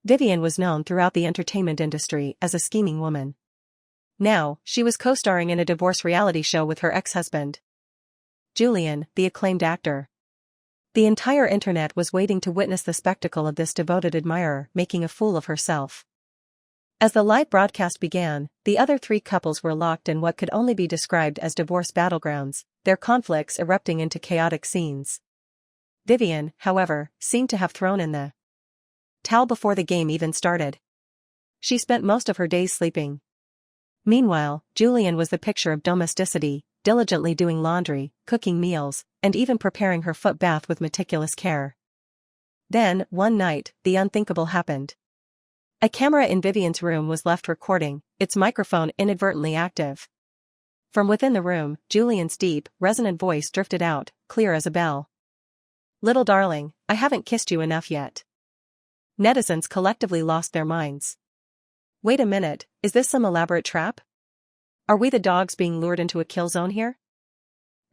Vivian was known throughout the entertainment industry as a scheming woman. Now, she was co-starring in a divorce reality show with her ex-husband, Julian, the acclaimed actor. The entire internet was waiting to witness the spectacle of this devoted admirer making a fool of herself. As the live broadcast began, the other three couples were locked in what could only be described as divorce battlegrounds, their conflicts erupting into chaotic scenes. Vivian, however, seemed to have thrown in the towel before the game even started. She spent most of her days sleeping. Meanwhile, Julian was the picture of domesticity, diligently doing laundry, cooking meals, and even preparing her foot bath with meticulous care. Then, one night, the unthinkable happened. A camera in Vivian's room was left recording, its microphone inadvertently active. From within the room, Julian's deep, resonant voice drifted out, clear as a bell. "Little darling, I haven't kissed you enough yet." Netizens collectively lost their minds. Wait a minute, is this some elaborate trap? Are we the dogs being lured into a kill zone here?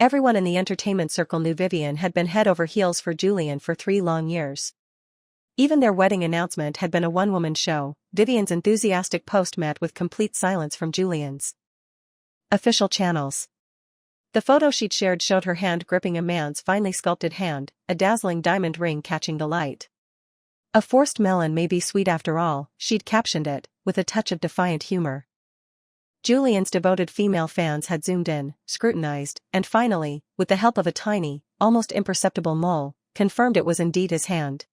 Everyone in the entertainment circle knew Vivian had been head over heels for Julian for 3 long years. Even their wedding announcement had been a one-woman show. Vivian's enthusiastic post met with complete silence from Julian's official channels. The photo she'd shared showed her hand gripping a man's finely sculpted hand, a dazzling diamond ring catching the light. "A forced melon may be sweet after all," she'd captioned it, with a touch of defiant humor. Julian's devoted female fans had zoomed in, scrutinized, and finally, with the help of a tiny, almost imperceptible mole, confirmed it was indeed his hand.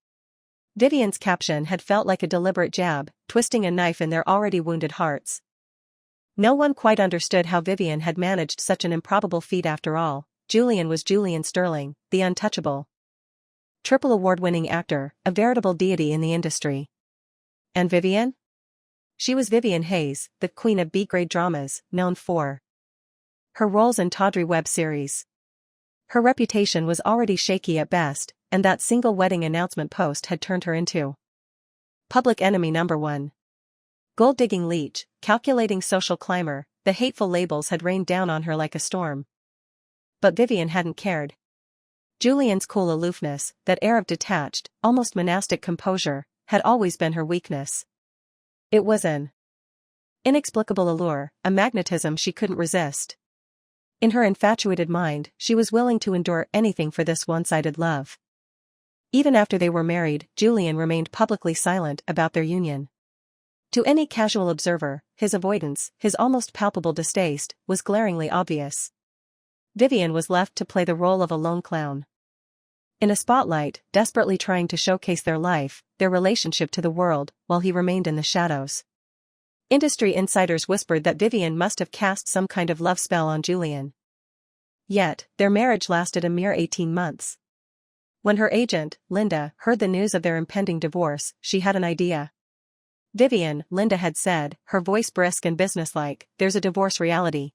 Vivian's caption had felt like a deliberate jab, twisting a knife in their already wounded hearts. No one quite understood how Vivian had managed such an improbable feat after all. Julian was Julian Sterling, the untouchable triple award-winning actor, a veritable deity in the industry. And Vivian? She was Vivian Hayes, the queen of B-grade dramas, known for her roles in tawdry web series. Her reputation was already shaky at best, and that single wedding announcement post had turned her into public enemy number 1. Gold-digging leech, calculating social climber, the hateful labels had rained down on her like a storm. But Vivian hadn't cared. Julian's cool aloofness, that air of detached, almost monastic composure, had always been her weakness. It was an inexplicable allure, a magnetism she couldn't resist. In her infatuated mind, she was willing to endure anything for this one-sided love. Even after they were married, Julian remained publicly silent about their union. To any casual observer, his avoidance, his almost palpable distaste, was glaringly obvious. Vivian was left to play the role of a lone clown in a spotlight, desperately trying to showcase their life, their relationship to the world, while he remained in the shadows. Industry insiders whispered that Vivian must have cast some kind of love spell on Julian. Yet, their marriage lasted a mere 18 months. When her agent, Linda, heard the news of their impending divorce, she had an idea. "Vivian," Linda had said, her voice brisk and businesslike, "there's a divorce reality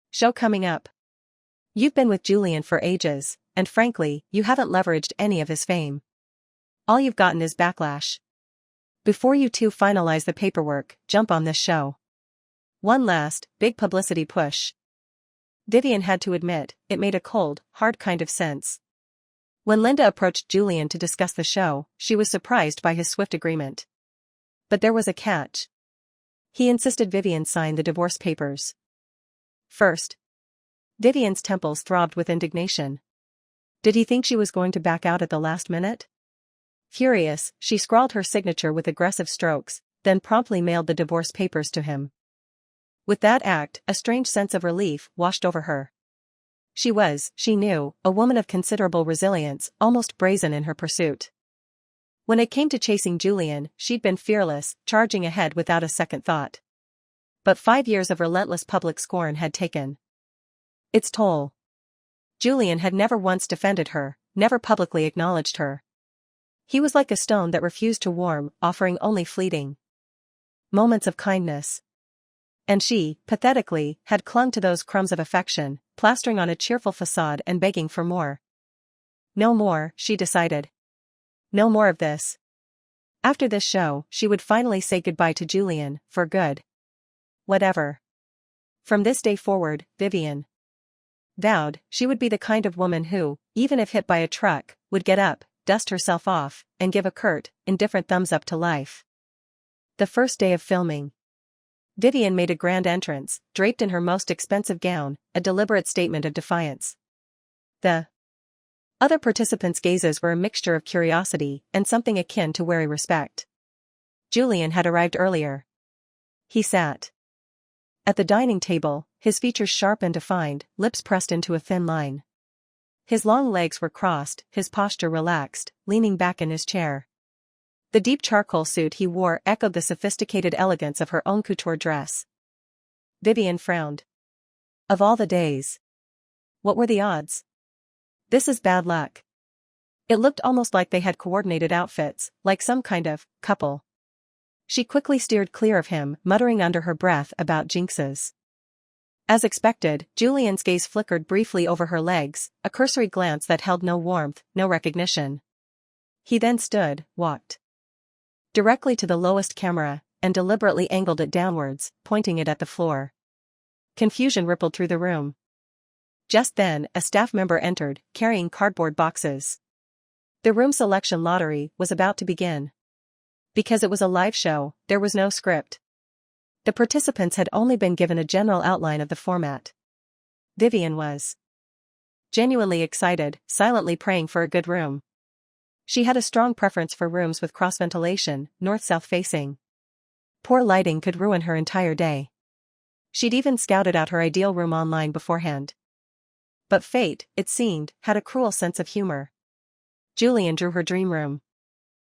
show coming up. You've been with Julian for ages, and frankly, you haven't leveraged any of his fame. All you've gotten is backlash. Before you two finalize the paperwork, jump on this show." One last, big publicity push. Vivian had to admit, it made a cold, hard kind of sense. When Linda approached Julian to discuss the show, she was surprised by his swift agreement. But there was a catch. He insisted Vivian sign the divorce papers first. Vivian's temples throbbed with indignation. Did he think she was going to back out at the last minute? Furious, she scrawled her signature with aggressive strokes, then promptly mailed the divorce papers to him. With that act, a strange sense of relief washed over her. She was, she knew, a woman of considerable resilience, almost brazen in her pursuit. When it came to chasing Julian, she'd been fearless, charging ahead without a second thought. But 5 years of relentless public scorn had taken its toll. Julian had never once defended her, never publicly acknowledged her. He was like a stone that refused to warm, offering only fleeting moments of kindness. And she, pathetically, had clung to those crumbs of affection, plastering on a cheerful facade and begging for more. No more, she decided. No more of this. After this show, she would finally say goodbye to Julian, for good. Whatever. From this day forward, Vivian vowed she would be the kind of woman who, even if hit by a truck, would get up, dust herself off, and give a curt, indifferent thumbs up to life. The first day of filming. Vivian made a grand entrance, draped in her most expensive gown, a deliberate statement of defiance. The other participants' gazes were a mixture of curiosity and something akin to wary respect. Julian had arrived earlier. He sat at the dining table, his features sharp and defined, lips pressed into a thin line. His long legs were crossed, his posture relaxed, leaning back in his chair. The deep charcoal suit he wore echoed the sophisticated elegance of her own couture dress. Vivian frowned. Of all the days. What were the odds? This is bad luck. It looked almost like they had coordinated outfits, like some kind of couple. She quickly steered clear of him, muttering under her breath about jinxes. As expected, Julian's gaze flickered briefly over her legs, a cursory glance that held no warmth, no recognition. He then stood, walked directly to the lowest camera, and deliberately angled it downwards, pointing it at the floor. Confusion rippled through the room. Just then, a staff member entered, carrying cardboard boxes. The room selection lottery was about to begin. Because it was a live show, there was no script. The participants had only been given a general outline of the format. Vivian was genuinely excited, silently praying for a good room. She had a strong preference for rooms with cross-ventilation, north-south facing. Poor lighting could ruin her entire day. She'd even scouted out her ideal room online beforehand. But fate, it seemed, had a cruel sense of humor. Julian drew her dream room.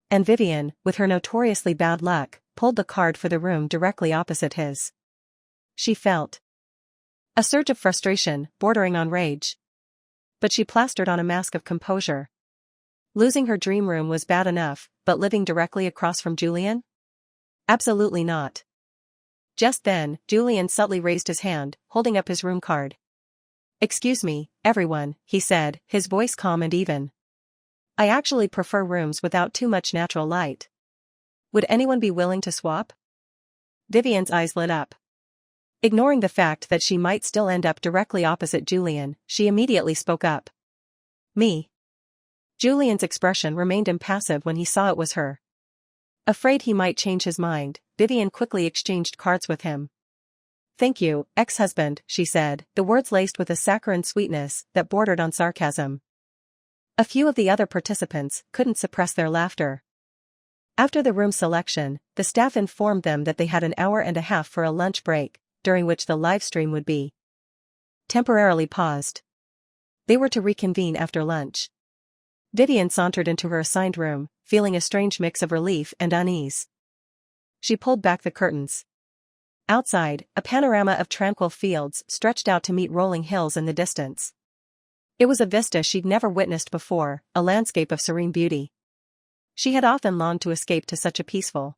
And Vivian, with her notoriously bad luck, pulled the card for the room directly opposite his. She felt a surge of frustration, bordering on rage. But she plastered on a mask of composure. Losing her dream room was bad enough, but living directly across from Julian? Absolutely not. Just then, Julian subtly raised his hand, holding up his room card. "Excuse me, everyone," he said, his voice calm and even. "I actually prefer rooms without too much natural light. Would anyone be willing to swap?" Vivian's eyes lit up. Ignoring the fact that she might still end up directly opposite Julian, she immediately spoke up. "Me." Julian's expression remained impassive when he saw it was her. Afraid he might change his mind, Vivian quickly exchanged cards with him. "Thank you, ex-husband," she said, the words laced with a saccharine sweetness that bordered on sarcasm. A few of the other participants couldn't suppress their laughter. After the room selection, the staff informed them that they had an hour and a half for a lunch break, during which the live stream would be temporarily paused. They were to reconvene after lunch. Vivian sauntered into her assigned room, feeling a strange mix of relief and unease. She pulled back the curtains. Outside, a panorama of tranquil fields stretched out to meet rolling hills in the distance. It was a vista she'd never witnessed before, a landscape of serene beauty. She had often longed to escape to such a peaceful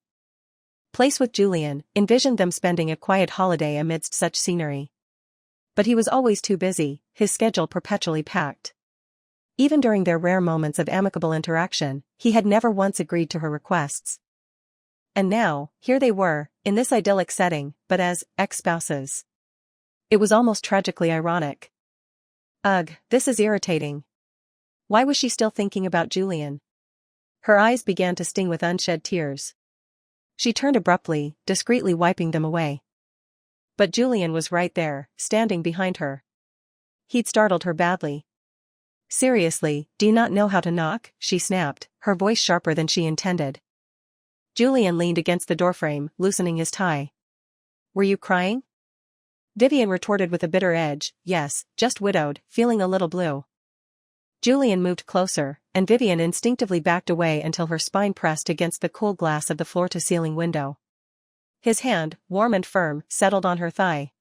place with Julian, envisioned them spending a quiet holiday amidst such scenery. But he was always too busy, his schedule perpetually packed. Even during their rare moments of amicable interaction, he had never once agreed to her requests. And now, here they were, in this idyllic setting, but as ex-spouses. It was almost tragically ironic. Ugh, this is irritating. Why was she still thinking about Julian? Her eyes began to sting with unshed tears. She turned abruptly, discreetly wiping them away. But Julian was right there, standing behind her. He'd startled her badly. "Seriously, do you not know how to knock?" she snapped, her voice sharper than she intended. Julian leaned against the doorframe, loosening his tie. "Were you crying?" Vivian retorted with a bitter edge, "Yes, just widowed, feeling a little blue." Julian moved closer, and Vivian instinctively backed away until her spine pressed against the cool glass of the floor-to-ceiling window. His hand, warm and firm, settled on her thigh.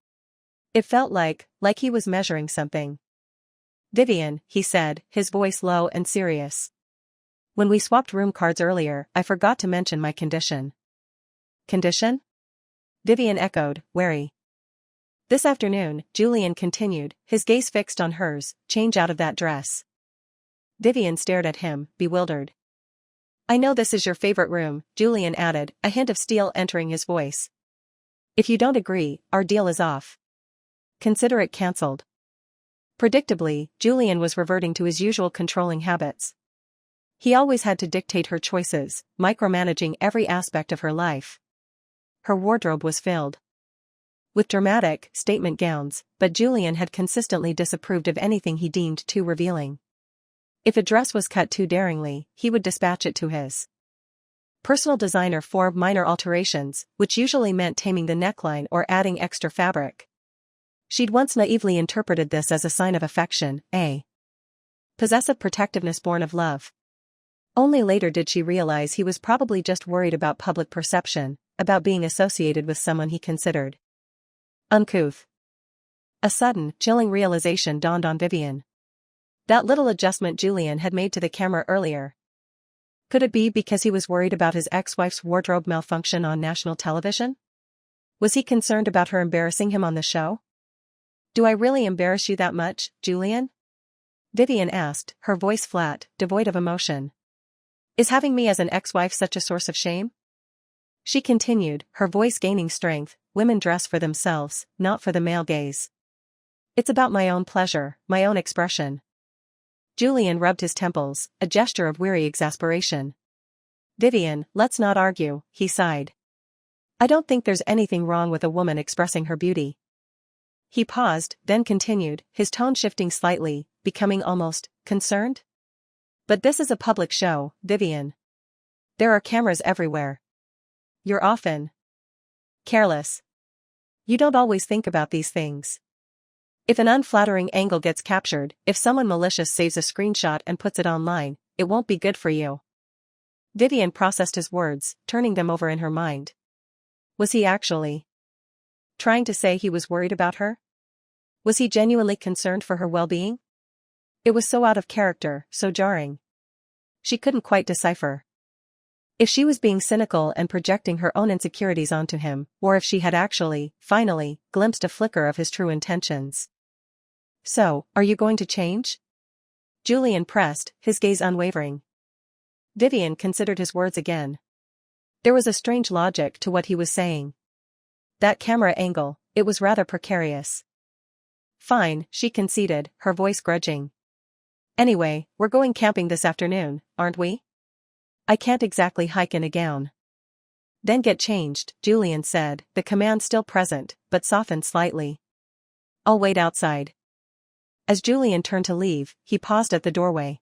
It felt like he was measuring something. "Vivian," he said, his voice low and serious. "When we swapped room cards earlier, I forgot to mention my condition." "Condition?" Vivian echoed, wary. "This afternoon," Julian continued, his gaze fixed on hers, "change out of that dress." Vivian stared at him, bewildered. "I know this is your favorite room," Julian added, a hint of steel entering his voice. "If you don't agree, our deal is off. Consider it cancelled." Predictably, Julian was reverting to his usual controlling habits. He always had to dictate her choices, micromanaging every aspect of her life. Her wardrobe was filled with dramatic, statement gowns, but Julian had consistently disapproved of anything he deemed too revealing. If a dress was cut too daringly, he would dispatch it to his personal designer for minor alterations, which usually meant taming the neckline or adding extra fabric. She'd once naively interpreted this as a sign of affection, a possessive protectiveness born of love. Only later did she realize he was probably just worried about public perception, about being associated with someone he considered uncouth. A sudden, chilling realization dawned on Vivian. That little adjustment Julian had made to the camera earlier. Could it be because he was worried about his ex-wife's wardrobe malfunction on national television? Was he concerned about her embarrassing him on the show? "Do I really embarrass you that much, Julian?" Vivian asked, her voice flat, devoid of emotion. "Is having me as an ex-wife such a source of shame?" She continued, her voice gaining strength. "Women dress for themselves, not for the male gaze. It's about my own pleasure, my own expression." Julian rubbed his temples, a gesture of weary exasperation. "Vivian, let's not argue," he sighed. "I don't think there's anything wrong with a woman expressing her beauty." He paused, then continued, his tone shifting slightly, becoming almost concerned. "But this is a public show, Vivian. There are cameras everywhere. You're often careless. You don't always think about these things. If an unflattering angle gets captured, if someone malicious saves a screenshot and puts it online, it won't be good for you." Vivian processed his words, turning them over in her mind. Was he actually trying to say he was worried about her? Was he genuinely concerned for her well-being? It was so out of character, so jarring. She couldn't quite decipher if she was being cynical and projecting her own insecurities onto him, or if she had actually, finally, glimpsed a flicker of his true intentions. "So, are you going to change?" Julian pressed, his gaze unwavering. Vivian considered his words again. There was a strange logic to what he was saying. That camera angle, it was rather precarious. "Fine," she conceded, her voice grudging. "Anyway, we're going camping this afternoon, aren't we? I can't exactly hike in a gown." "Then get changed," Julian said, the command still present, but softened slightly. "I'll wait outside." As Julian turned to leave, he paused at the doorway.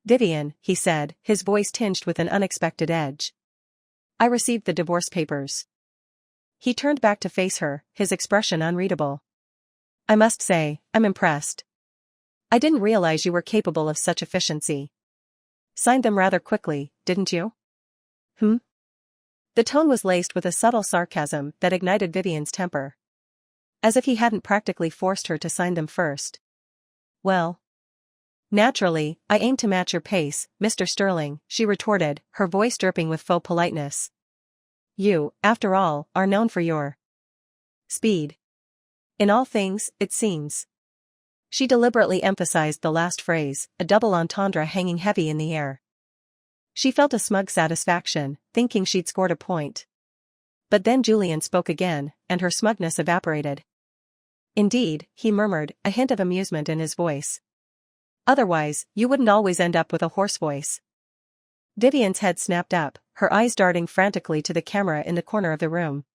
"Vivian," he said, his voice tinged with an unexpected edge. "I received the divorce papers." He turned back to face her, his expression unreadable. "I must say, I'm impressed. I didn't realize you were capable of such efficiency. Signed them rather quickly, didn't you?" The tone was laced with a subtle sarcasm that ignited Vivian's temper. As if he hadn't practically forced her to sign them first. "Well, naturally, I aim to match your pace, Mr. Sterling," she retorted, her voice dripping with faux politeness. "You, after all, are known for your speed. In all things, it seems." She deliberately emphasized the last phrase, a double entendre hanging heavy in the air. She felt a smug satisfaction, thinking she'd scored a point. But then Julian spoke again, and her smugness evaporated. "Indeed," he murmured, a hint of amusement in his voice. "Otherwise, you wouldn't always end up with a hoarse voice." Vivian's head snapped up, her eyes darting frantically to the camera in the corner of the room.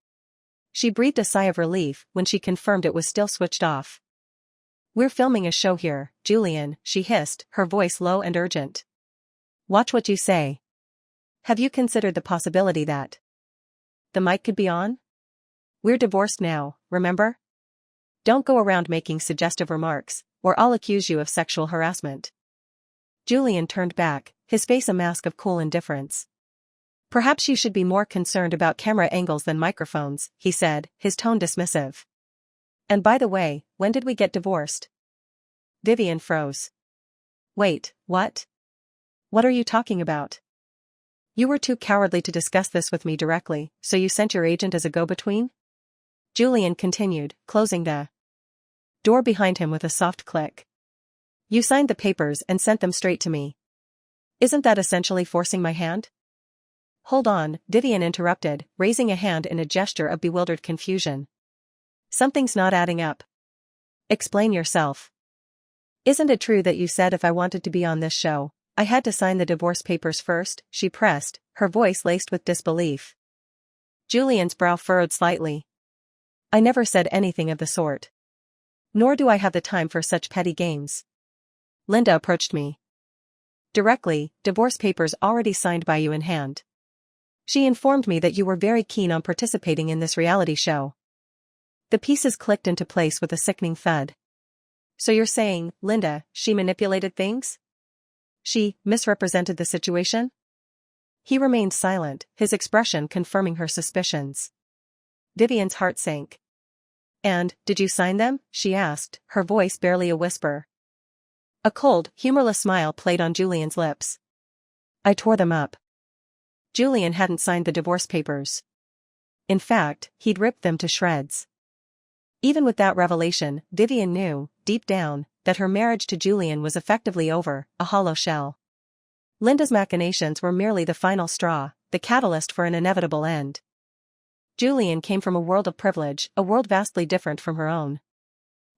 She breathed a sigh of relief when she confirmed it was still switched off. "We're filming a show here, Julian," she hissed, her voice low and urgent. "Watch what you say. Have you considered the possibility that the mic could be on? We're divorced now, remember? Don't go around making suggestive remarks, or I'll accuse you of sexual harassment." Julian turned back, his face a mask of cool indifference. "Perhaps you should be more concerned about camera angles than microphones," he said, his tone dismissive. "And by the way, when did we get divorced?" Vivian froze. "Wait, what? What are you talking about?" "You were too cowardly to discuss this with me directly, so you sent your agent as a go-between?" Julian continued, closing the door behind him with a soft click. "You signed the papers and sent them straight to me. Isn't that essentially forcing my hand?" "Hold on," Vivian interrupted, raising a hand in a gesture of bewildered confusion. "Something's not adding up. Explain yourself. Isn't it true that you said if I wanted to be on this show, I had to sign the divorce papers first, she pressed, her voice laced with disbelief. Julian's brow furrowed slightly. I never said anything of the sort. Nor do I have the time for such petty games. Linda approached me directly, divorce papers already signed by you in hand. She informed me that you were very keen on participating in this reality show. The pieces clicked into place with a sickening thud. So you're saying, Linda, she manipulated things? She misrepresented the situation? He remained silent, his expression confirming her suspicions. Vivian's heart sank. And, did you sign them? She asked, her voice barely a whisper. A cold, humorless smile played on Julian's lips. I tore them up. Julian hadn't signed the divorce papers. In fact, he'd ripped them to shreds. Even with that revelation, Vivian knew, deep down, that her marriage to Julian was effectively over, a hollow shell. Linda's machinations were merely the final straw, the catalyst for an inevitable end. Julian came from a world of privilege, a world vastly different from her own.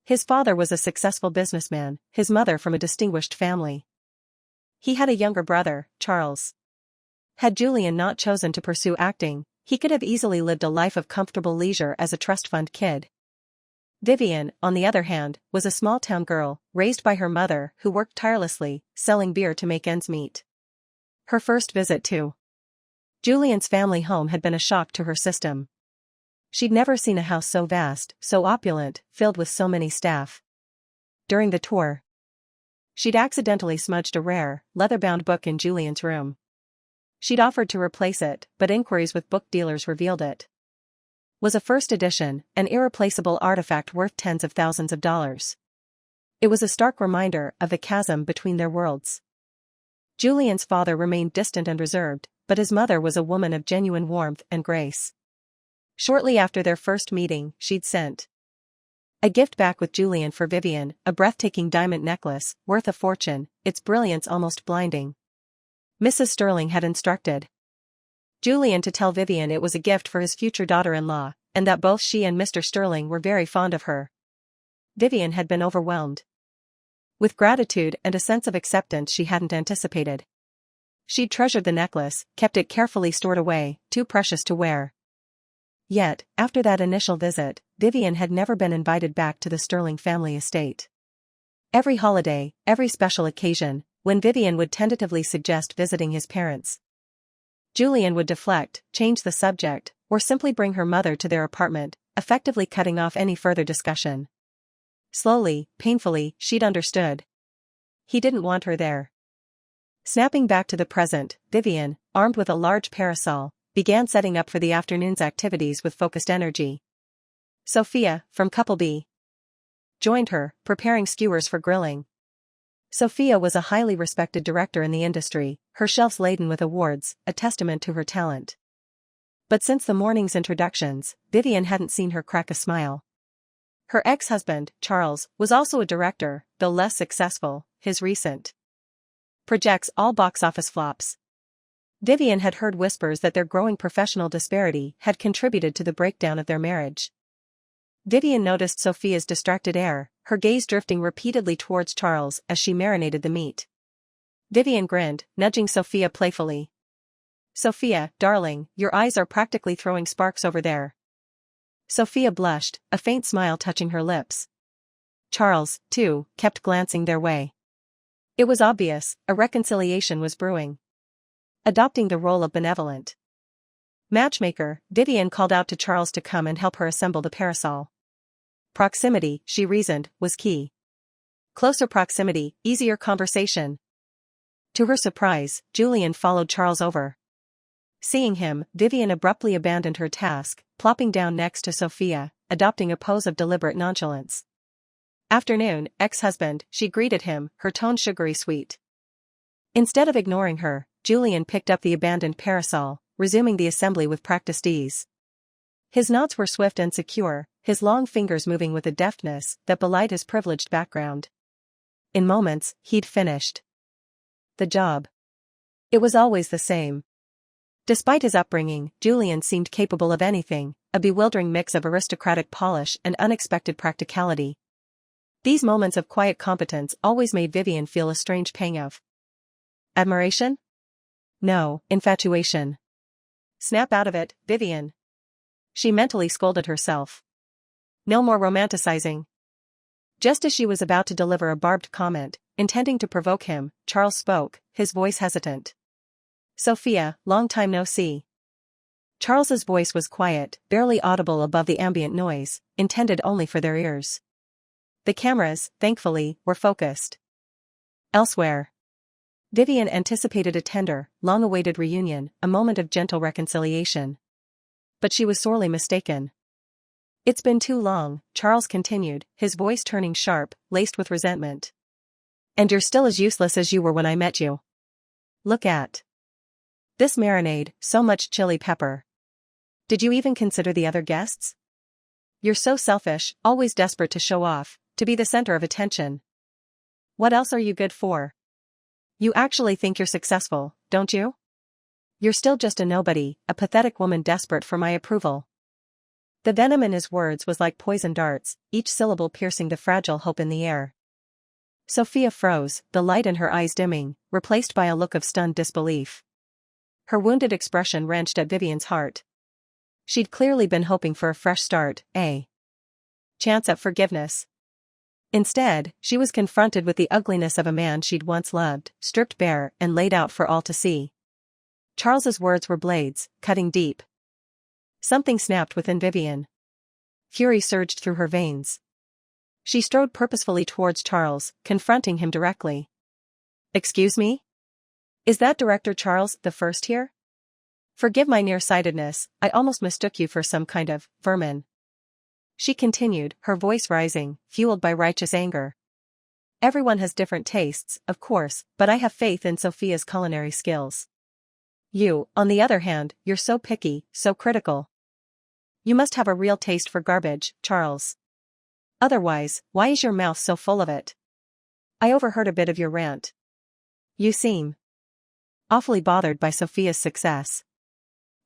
His father was a successful businessman, his mother from a distinguished family. He had a younger brother, Charles. Had Julian not chosen to pursue acting, he could have easily lived a life of comfortable leisure as a trust fund kid. Vivian, on the other hand, was a small-town girl, raised by her mother, who worked tirelessly, selling beer to make ends meet. Her first visit to Julian's family home had been a shock to her system. She'd never seen a house so vast, so opulent, filled with so many staff. During the tour, she'd accidentally smudged a rare, leather-bound book in Julian's room. She'd offered to replace it, but inquiries with book dealers revealed it was a first edition, an irreplaceable artifact worth tens of thousands of dollars. It was a stark reminder of the chasm between their worlds. Julian's father remained distant and reserved, but his mother was a woman of genuine warmth and grace. Shortly after their first meeting, she'd sent a gift back with Julian for Vivian, a breathtaking diamond necklace, worth a fortune, its brilliance almost blinding. Mrs. Sterling had instructed Julian to tell Vivian it was a gift for his future daughter-in-law, and that both she and Mr. Sterling were very fond of her. Vivian had been overwhelmed with gratitude and a sense of acceptance she hadn't anticipated. She'd treasured the necklace, kept it carefully stored away, too precious to wear. Yet, after that initial visit, Vivian had never been invited back to the Sterling family estate. Every holiday, every special occasion, when Vivian would tentatively suggest visiting his parents, Julian would deflect, change the subject, or simply bring her mother to their apartment, effectively cutting off any further discussion. Slowly, painfully, she'd understood. He didn't want her there. Snapping back to the present, Vivian, armed with a large parasol, began setting up for the afternoon's activities with focused energy. Sophia, from Couple B, joined her, preparing skewers for grilling. Sophia was a highly respected director in the industry, her shelves laden with awards, a testament to her talent. But since the morning's introductions, Vivian hadn't seen her crack a smile. Her ex-husband, Charles, was also a director, though less successful, his recent projects all box office flops. Vivian had heard whispers that their growing professional disparity had contributed to the breakdown of their marriage. Vivian noticed Sophia's distracted air, her gaze drifting repeatedly towards Charles as she marinated the meat. Vivian grinned, nudging Sophia playfully. Sophia, darling, your eyes are practically throwing sparks over there. Sophia blushed, a faint smile touching her lips. Charles, too, kept glancing their way. It was obvious, a reconciliation was brewing. Adopting the role of benevolent matchmaker, Vivian called out to Charles to come and help her assemble the parasol. Proximity, she reasoned, was key. Closer proximity, easier conversation. To her surprise, Julian followed Charles over. Seeing him, Vivian abruptly abandoned her task, plopping down next to Sophia, adopting a pose of deliberate nonchalance. Afternoon, ex-husband, she greeted him, her tone sugary sweet. Instead of ignoring her, Julian picked up the abandoned parasol, resuming the assembly with practiced ease. His knots were swift and secure, his long fingers moving with a deftness that belied his privileged background. In moments, he'd finished the job. It was always the same. Despite his upbringing, Julian seemed capable of anything, a bewildering mix of aristocratic polish and unexpected practicality. These moments of quiet competence always made Vivian feel a strange pang of Admiration? No, infatuation. Snap out of it, Vivian. She mentally scolded herself. No more romanticizing. Just as she was about to deliver a barbed comment, intending to provoke him, Charles spoke, his voice hesitant. Sophia, long time no see. Charles's voice was quiet, barely audible above the ambient noise, intended only for their ears. The cameras, thankfully, were focused elsewhere. Vivian anticipated a tender, long-awaited reunion, a moment of gentle reconciliation. But she was sorely mistaken. It's been too long, Charles continued, his voice turning sharp, laced with resentment. And you're still as useless as you were when I met you. Look at this marinade, so much chili pepper. Did you even consider the other guests? You're so selfish, always desperate to show off, to be the center of attention. What else are you good for? You actually think you're successful, don't you? You're still just a nobody, a pathetic woman desperate for my approval. The venom in his words was like poison darts, each syllable piercing the fragile hope in the air. Sophia froze, the light in her eyes dimming, replaced by a look of stunned disbelief. Her wounded expression wrenched at Vivian's heart. She'd clearly been hoping for a fresh start, a chance at forgiveness. Instead, she was confronted with the ugliness of a man she'd once loved, stripped bare and laid out for all to see. Charles's words were blades, cutting deep. Something snapped within Vivian. Fury surged through her veins. She strode purposefully towards Charles, confronting him directly. Excuse me? Is that Director Charles the First here? Forgive my nearsightedness, I almost mistook you for some kind of vermin. She continued, her voice rising, fueled by righteous anger. Everyone has different tastes, of course, but I have faith in Sophia's culinary skills. You, on the other hand, you're so picky, so critical. You must have a real taste for garbage, Charles. Otherwise, why is your mouth so full of it? I overheard a bit of your rant. You seem awfully bothered by Sophia's success.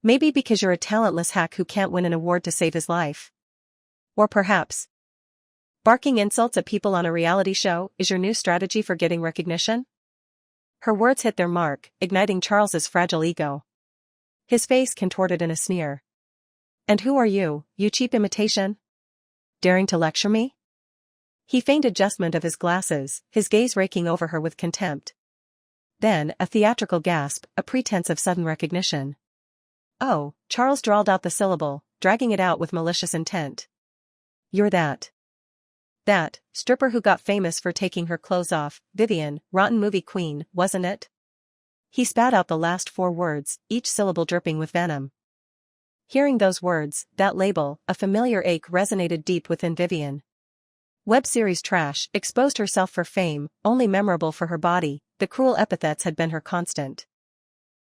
Maybe because you're a talentless hack who can't win an award to save his life. Or perhaps barking insults at people on a reality show is your new strategy for getting recognition? Her words hit their mark, igniting Charles's fragile ego. His face contorted in a sneer. And who are you, you cheap imitation? Daring to lecture me? He feigned adjustment of his glasses, his gaze raking over her with contempt. Then, a theatrical gasp, a pretense of sudden recognition. Oh, Charles drawled out the syllable, dragging it out with malicious intent. You're that stripper who got famous for taking her clothes off, Vivian, rotten movie queen, wasn't it? He spat out the last 4 words, each syllable dripping with venom. Hearing those words, that label, a familiar ache resonated deep within Vivian. Web series trash, exposed herself for fame, only memorable for her body, the cruel epithets had been her constant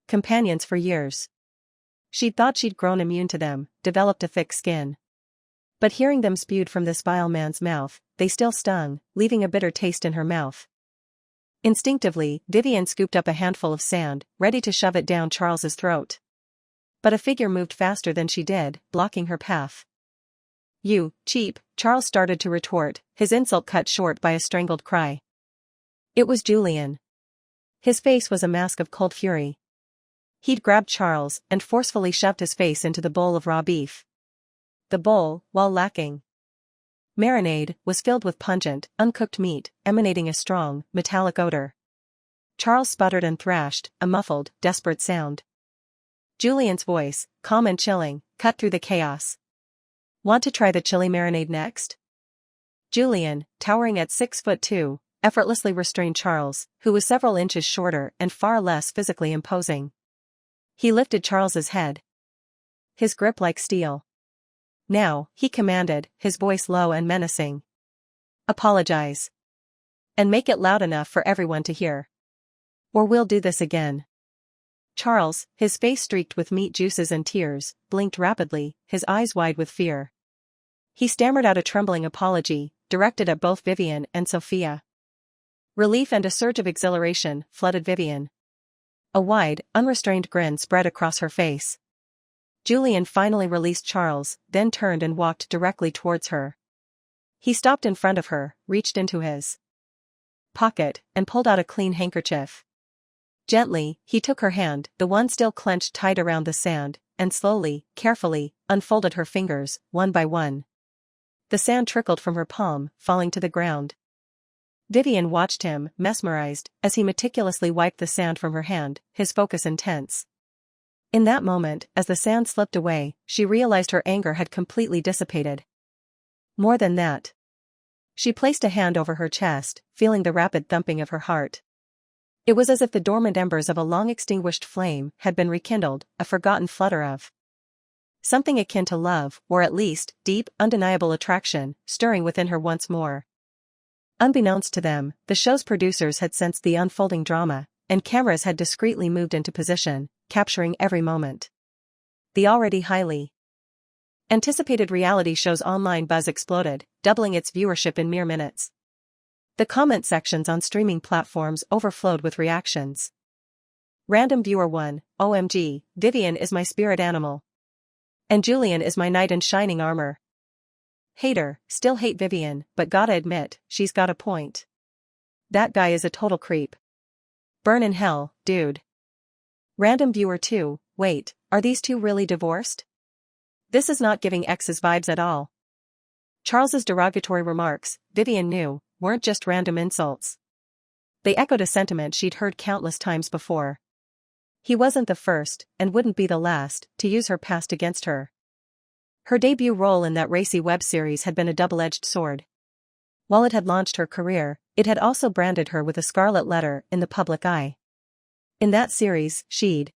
companions for years. She'd thought she'd grown immune to them, developed a thick skin. But hearing them spewed from this vile man's mouth, they still stung, leaving a bitter taste in her mouth. Instinctively, Vivian scooped up a handful of sand, ready to shove it down Charles's throat. But a figure moved faster than she did, blocking her path. You, cheap, Charles started to retort, his insult cut short by a strangled cry. It was Julian. His face was a mask of cold fury. He'd grabbed Charles and forcefully shoved his face into the bowl of raw beef. The bowl, while lacking marinade, was filled with pungent, uncooked meat, emanating a strong, metallic odor. Charles sputtered and thrashed, a muffled, desperate sound. Julian's voice, calm and chilling, cut through the chaos. Want to try the chili marinade next? Julian, towering at 6'2", effortlessly restrained Charles, who was several inches shorter and far less physically imposing. He lifted Charles's head. His grip like steel. Now, he commanded, his voice low and menacing. Apologize. And make it loud enough for everyone to hear. Or we'll do this again. Charles, his face streaked with meat juices and tears, blinked rapidly, his eyes wide with fear. He stammered out a trembling apology, directed at both Vivian and Sophia. Relief and a surge of exhilaration flooded Vivian. A wide, unrestrained grin spread across her face. Julian finally released Charles, then turned and walked directly towards her. He stopped in front of her, reached into his pocket, and pulled out a clean handkerchief. Gently, he took her hand, the one still clenched tight around the sand, and slowly, carefully, unfolded her fingers, one by one. The sand trickled from her palm, falling to the ground. Vivian watched him, mesmerized, as he meticulously wiped the sand from her hand, his focus intense. In that moment, as the sand slipped away, she realized her anger had completely dissipated. More than that. She placed a hand over her chest, feeling the rapid thumping of her heart. It was as if the dormant embers of a long-extinguished flame had been rekindled, a forgotten flutter of something akin to love, or at least, deep, undeniable attraction, stirring within her once more. Unbeknownst to them, the show's producers had sensed the unfolding drama, and cameras had discreetly moved into position, capturing every moment. The already highly anticipated reality show's online buzz exploded, doubling its viewership in mere minutes. The comment sections on streaming platforms overflowed with reactions. Random viewer 1, OMG, Vivian is my spirit animal. And Julian is my knight in shining armor. Hater, still hate Vivian, but gotta admit, she's got a point. That guy is a total creep. Burn in hell, dude. Random viewer 2, wait, are these two really divorced? This is not giving exes vibes at all. Charles's derogatory remarks, Vivian knew, weren't just random insults. They echoed a sentiment she'd heard countless times before. He wasn't the first, and wouldn't be the last, to use her past against her. Her debut role in that racy web series had been a double-edged sword. While it had launched her career, it had also branded her with a scarlet letter in the public eye. In that series, she'd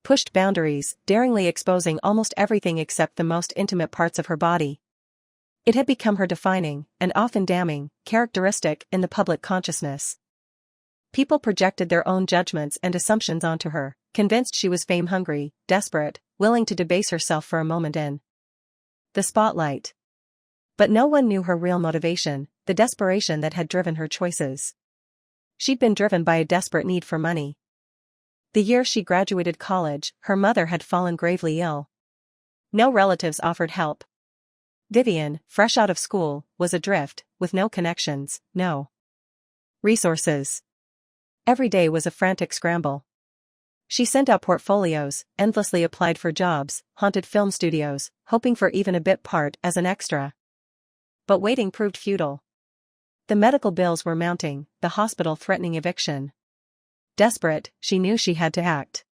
pushed boundaries, daringly exposing almost everything except the most intimate parts of her body. It had become her defining, and often damning, characteristic in the public consciousness. People projected their own judgments and assumptions onto her, convinced she was fame-hungry, desperate, willing to debase herself for a moment in the spotlight. But no one knew her real motivation, the desperation that had driven her choices. She'd been driven by a desperate need for money. The year she graduated college, her mother had fallen gravely ill. No relatives offered help. Vivian, fresh out of school, was adrift, with no connections, no resources. Every day was a frantic scramble. She sent out portfolios, endlessly applied for jobs, haunted film studios, hoping for even a bit part as an extra. But waiting proved futile. The medical bills were mounting, the hospital threatening eviction. Desperate, she knew she had to act.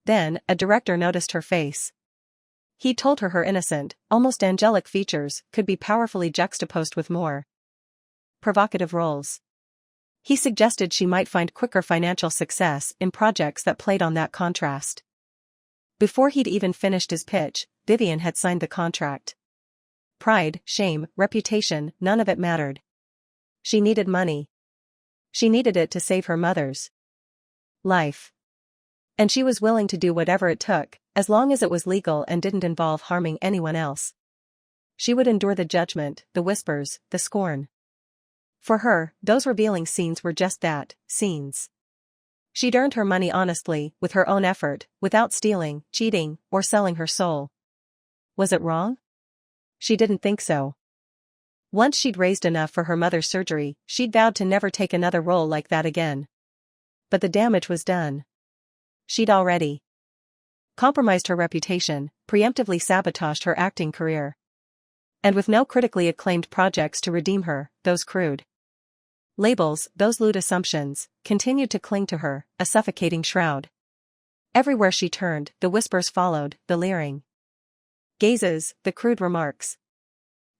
Then, a director noticed her face. He told her innocent, almost angelic features could be powerfully juxtaposed with more provocative roles. He suggested she might find quicker financial success in projects that played on that contrast. Before he'd even finished his pitch, Vivian had signed the contract. Pride, shame, reputation, none of it mattered. She needed money. She needed it to save her mother's life. And she was willing to do whatever it took, as long as it was legal and didn't involve harming anyone else. She would endure the judgment, the whispers, the scorn. For her, those revealing scenes were just that, scenes. She'd earned her money honestly, with her own effort, without stealing, cheating, or selling her soul. Was it wrong? She didn't think so. Once she'd raised enough for her mother's surgery, she'd vowed to never take another role like that again. But the damage was done. She'd already compromised her reputation, preemptively sabotaged her acting career. And with no critically acclaimed projects to redeem her, those crude labels, those lewd assumptions, continued to cling to her, a suffocating shroud. Everywhere she turned, the whispers followed, the leering gazes, the crude remarks.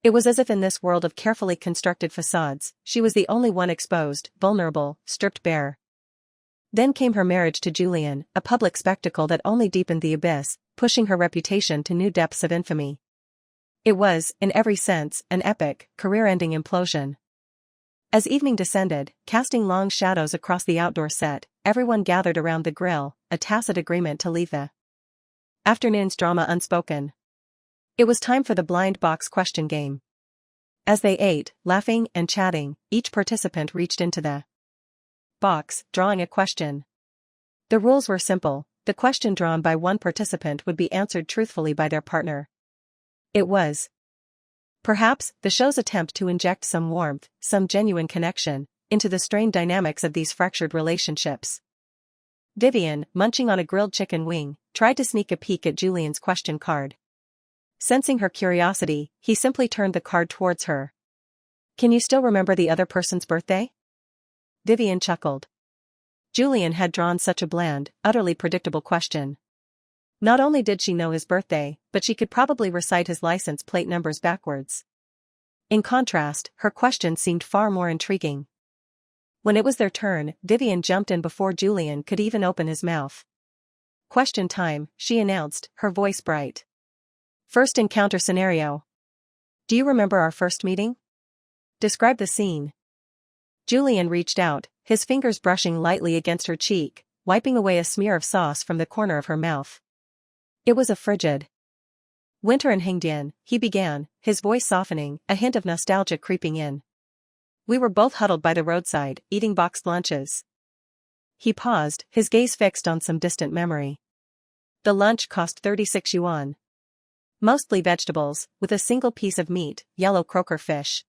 It was as if in this world of carefully constructed facades, she was the only one exposed, vulnerable, stripped bare. Then came her marriage to Julian, a public spectacle that only deepened the abyss, pushing her reputation to new depths of infamy. It was, in every sense, an epic, career-ending implosion. As evening descended, casting long shadows across the outdoor set, everyone gathered around the grill, a tacit agreement to leave the afternoon's drama unspoken. It was time for the blind box question game. As they ate, laughing and chatting, each participant reached into the box, drawing a question. The rules were simple: the question drawn by one participant would be answered truthfully by their partner. It was, perhaps, the show's attempt to inject some warmth, some genuine connection, into the strained dynamics of these fractured relationships. Vivian, munching on a grilled chicken wing, tried to sneak a peek at Julian's question card. Sensing her curiosity, he simply turned the card towards her. Can you still remember the other person's birthday? Vivian chuckled. Julian had drawn such a bland, utterly predictable question. Not only did she know his birthday, but she could probably recite his license plate numbers backwards. In contrast, her question seemed far more intriguing. When it was their turn, Vivian jumped in before Julian could even open his mouth. Question time, she announced, her voice bright. First encounter scenario. Do you remember our first meeting? Describe the scene. Julian reached out, his fingers brushing lightly against her cheek, wiping away a smear of sauce from the corner of her mouth. It was a frigid winter in Hengdian, he began, his voice softening, a hint of nostalgia creeping in. We were both huddled by the roadside, eating boxed lunches. He paused, his gaze fixed on some distant memory. The lunch cost 36 yuan. Mostly vegetables, with a single piece of meat, yellow croaker fish.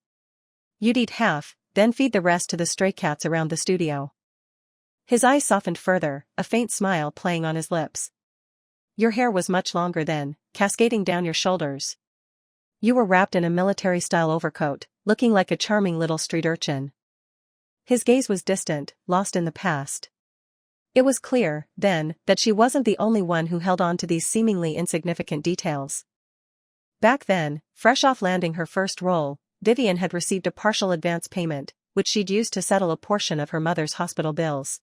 You'd eat half, then feed the rest to the stray cats around the studio. His eyes softened further, a faint smile playing on his lips. Your hair was much longer then, cascading down your shoulders. You were wrapped in a military-style overcoat, looking like a charming little street urchin. His gaze was distant, lost in the past. It was clear, then, that she wasn't the only one who held on to these seemingly insignificant details. Back then, fresh off landing her first role, Vivian had received a partial advance payment, which she'd used to settle a portion of her mother's hospital bills.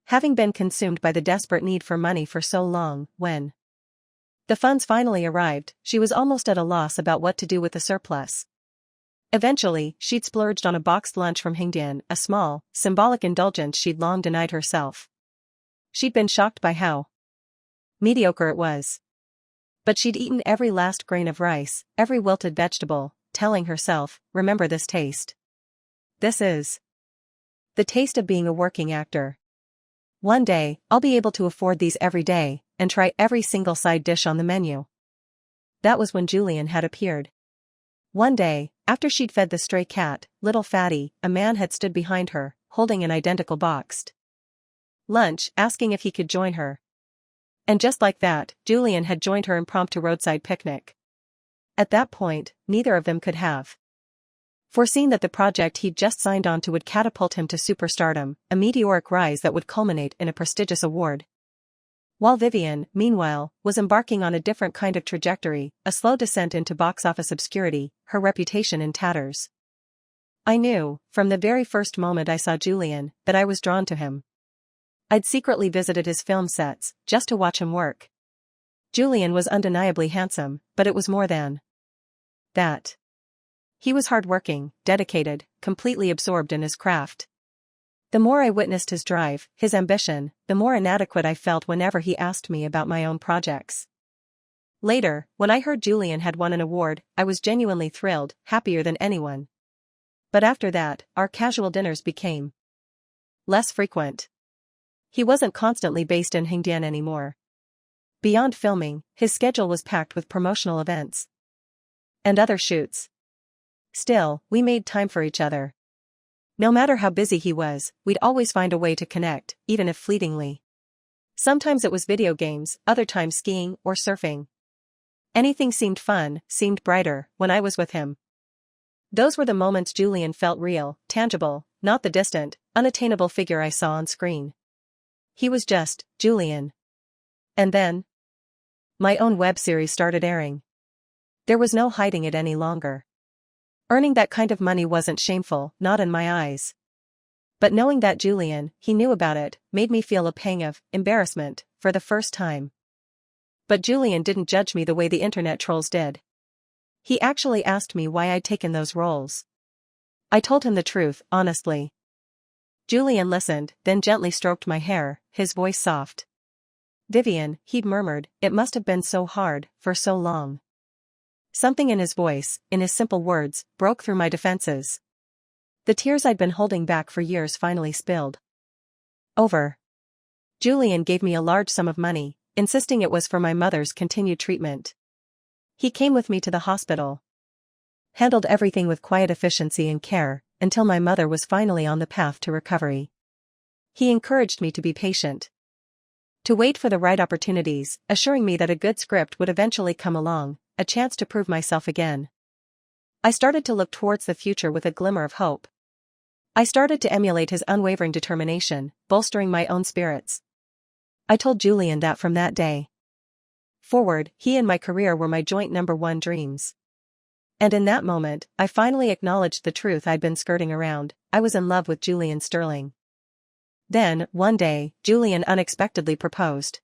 Having been consumed by the desperate need for money for so long, when the funds finally arrived, she was almost at a loss about what to do with the surplus. Eventually, she'd splurged on a boxed lunch from Hengdian, a small, symbolic indulgence she'd long denied herself. She'd been shocked by how mediocre it was. But she'd eaten every last grain of rice, every wilted vegetable, telling herself, remember this taste. This is the taste of being a working actor. One day, I'll be able to afford these every day, and try every single side dish on the menu. That was when Julian had appeared. One day, after she'd fed the stray cat, little Fatty, a man had stood behind her, holding an identical boxed lunch, asking if he could join her. And just like that, Julian had joined her impromptu roadside picnic. At that point, neither of them could have foreseen that the project he'd just signed on to would catapult him to superstardom, a meteoric rise that would culminate in a prestigious award. While Vivian, meanwhile, was embarking on a different kind of trajectory, a slow descent into box office obscurity, her reputation in tatters. I knew, from the very first moment I saw Julian, that I was drawn to him. I'd secretly visited his film sets, just to watch him work. Julian was undeniably handsome, but it was more than that. He was hardworking, dedicated, completely absorbed in his craft. The more I witnessed his drive, his ambition, the more inadequate I felt whenever he asked me about my own projects. Later, when I heard Julian had won an award, I was genuinely thrilled, happier than anyone. But after that, our casual dinners became less frequent. He wasn't constantly based in Hengdian anymore. Beyond filming, his schedule was packed with promotional events and other shoots. Still, we made time for each other. No matter how busy he was, we'd always find a way to connect, even if fleetingly. Sometimes it was video games, other times skiing or surfing. Anything seemed fun, seemed brighter, when I was with him. Those were the moments Julian felt real, tangible, not the distant, unattainable figure I saw on screen. He was just Julian. And then my own web series started airing. There was no hiding it any longer. Earning that kind of money wasn't shameful, not in my eyes. But knowing that Julian, he knew about it, made me feel a pang of embarrassment, for the first time. But Julian didn't judge me the way the internet trolls did. He actually asked me why I'd taken those roles. I told him the truth, honestly. Julian listened, then gently stroked my hair, his voice soft. Vivian, he'd murmured, it must have been so hard, for so long. Something in his voice, in his simple words, broke through my defenses. The tears I'd been holding back for years finally spilled over. Julian gave me a large sum of money, insisting it was for my mother's continued treatment. He came with me to the hospital. Handled everything with quiet efficiency and care, until my mother was finally on the path to recovery. He encouraged me to be patient. To wait for the right opportunities, assuring me that a good script would eventually come along, a chance to prove myself again. I started to look towards the future with a glimmer of hope. I started to emulate his unwavering determination, bolstering my own spirits. I told Julian that from that day forward, he and my career were my joint #1 dreams. And in that moment, I finally acknowledged the truth I'd been skirting around. I was in love with Julian Sterling. Then, one day, Julian unexpectedly proposed.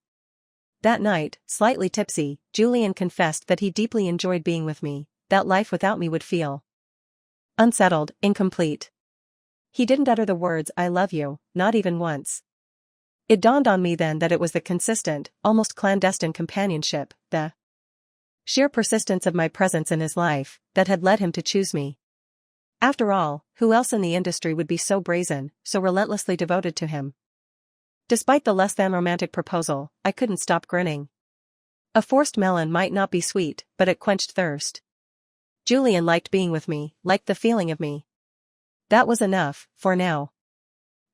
That night, slightly tipsy, Julian confessed that he deeply enjoyed being with me, that life without me would feel unsettled, incomplete. He didn't utter the words "I love you," not even once. It dawned on me then that it was the consistent, almost clandestine companionship, the sheer persistence of my presence in his life, that had led him to choose me. After all, who else in the industry would be so brazen, so relentlessly devoted to him? Despite the less-than-romantic proposal, I couldn't stop grinning. A forced melon might not be sweet, but it quenched thirst. Julian liked being with me, liked the feeling of me. That was enough, for now.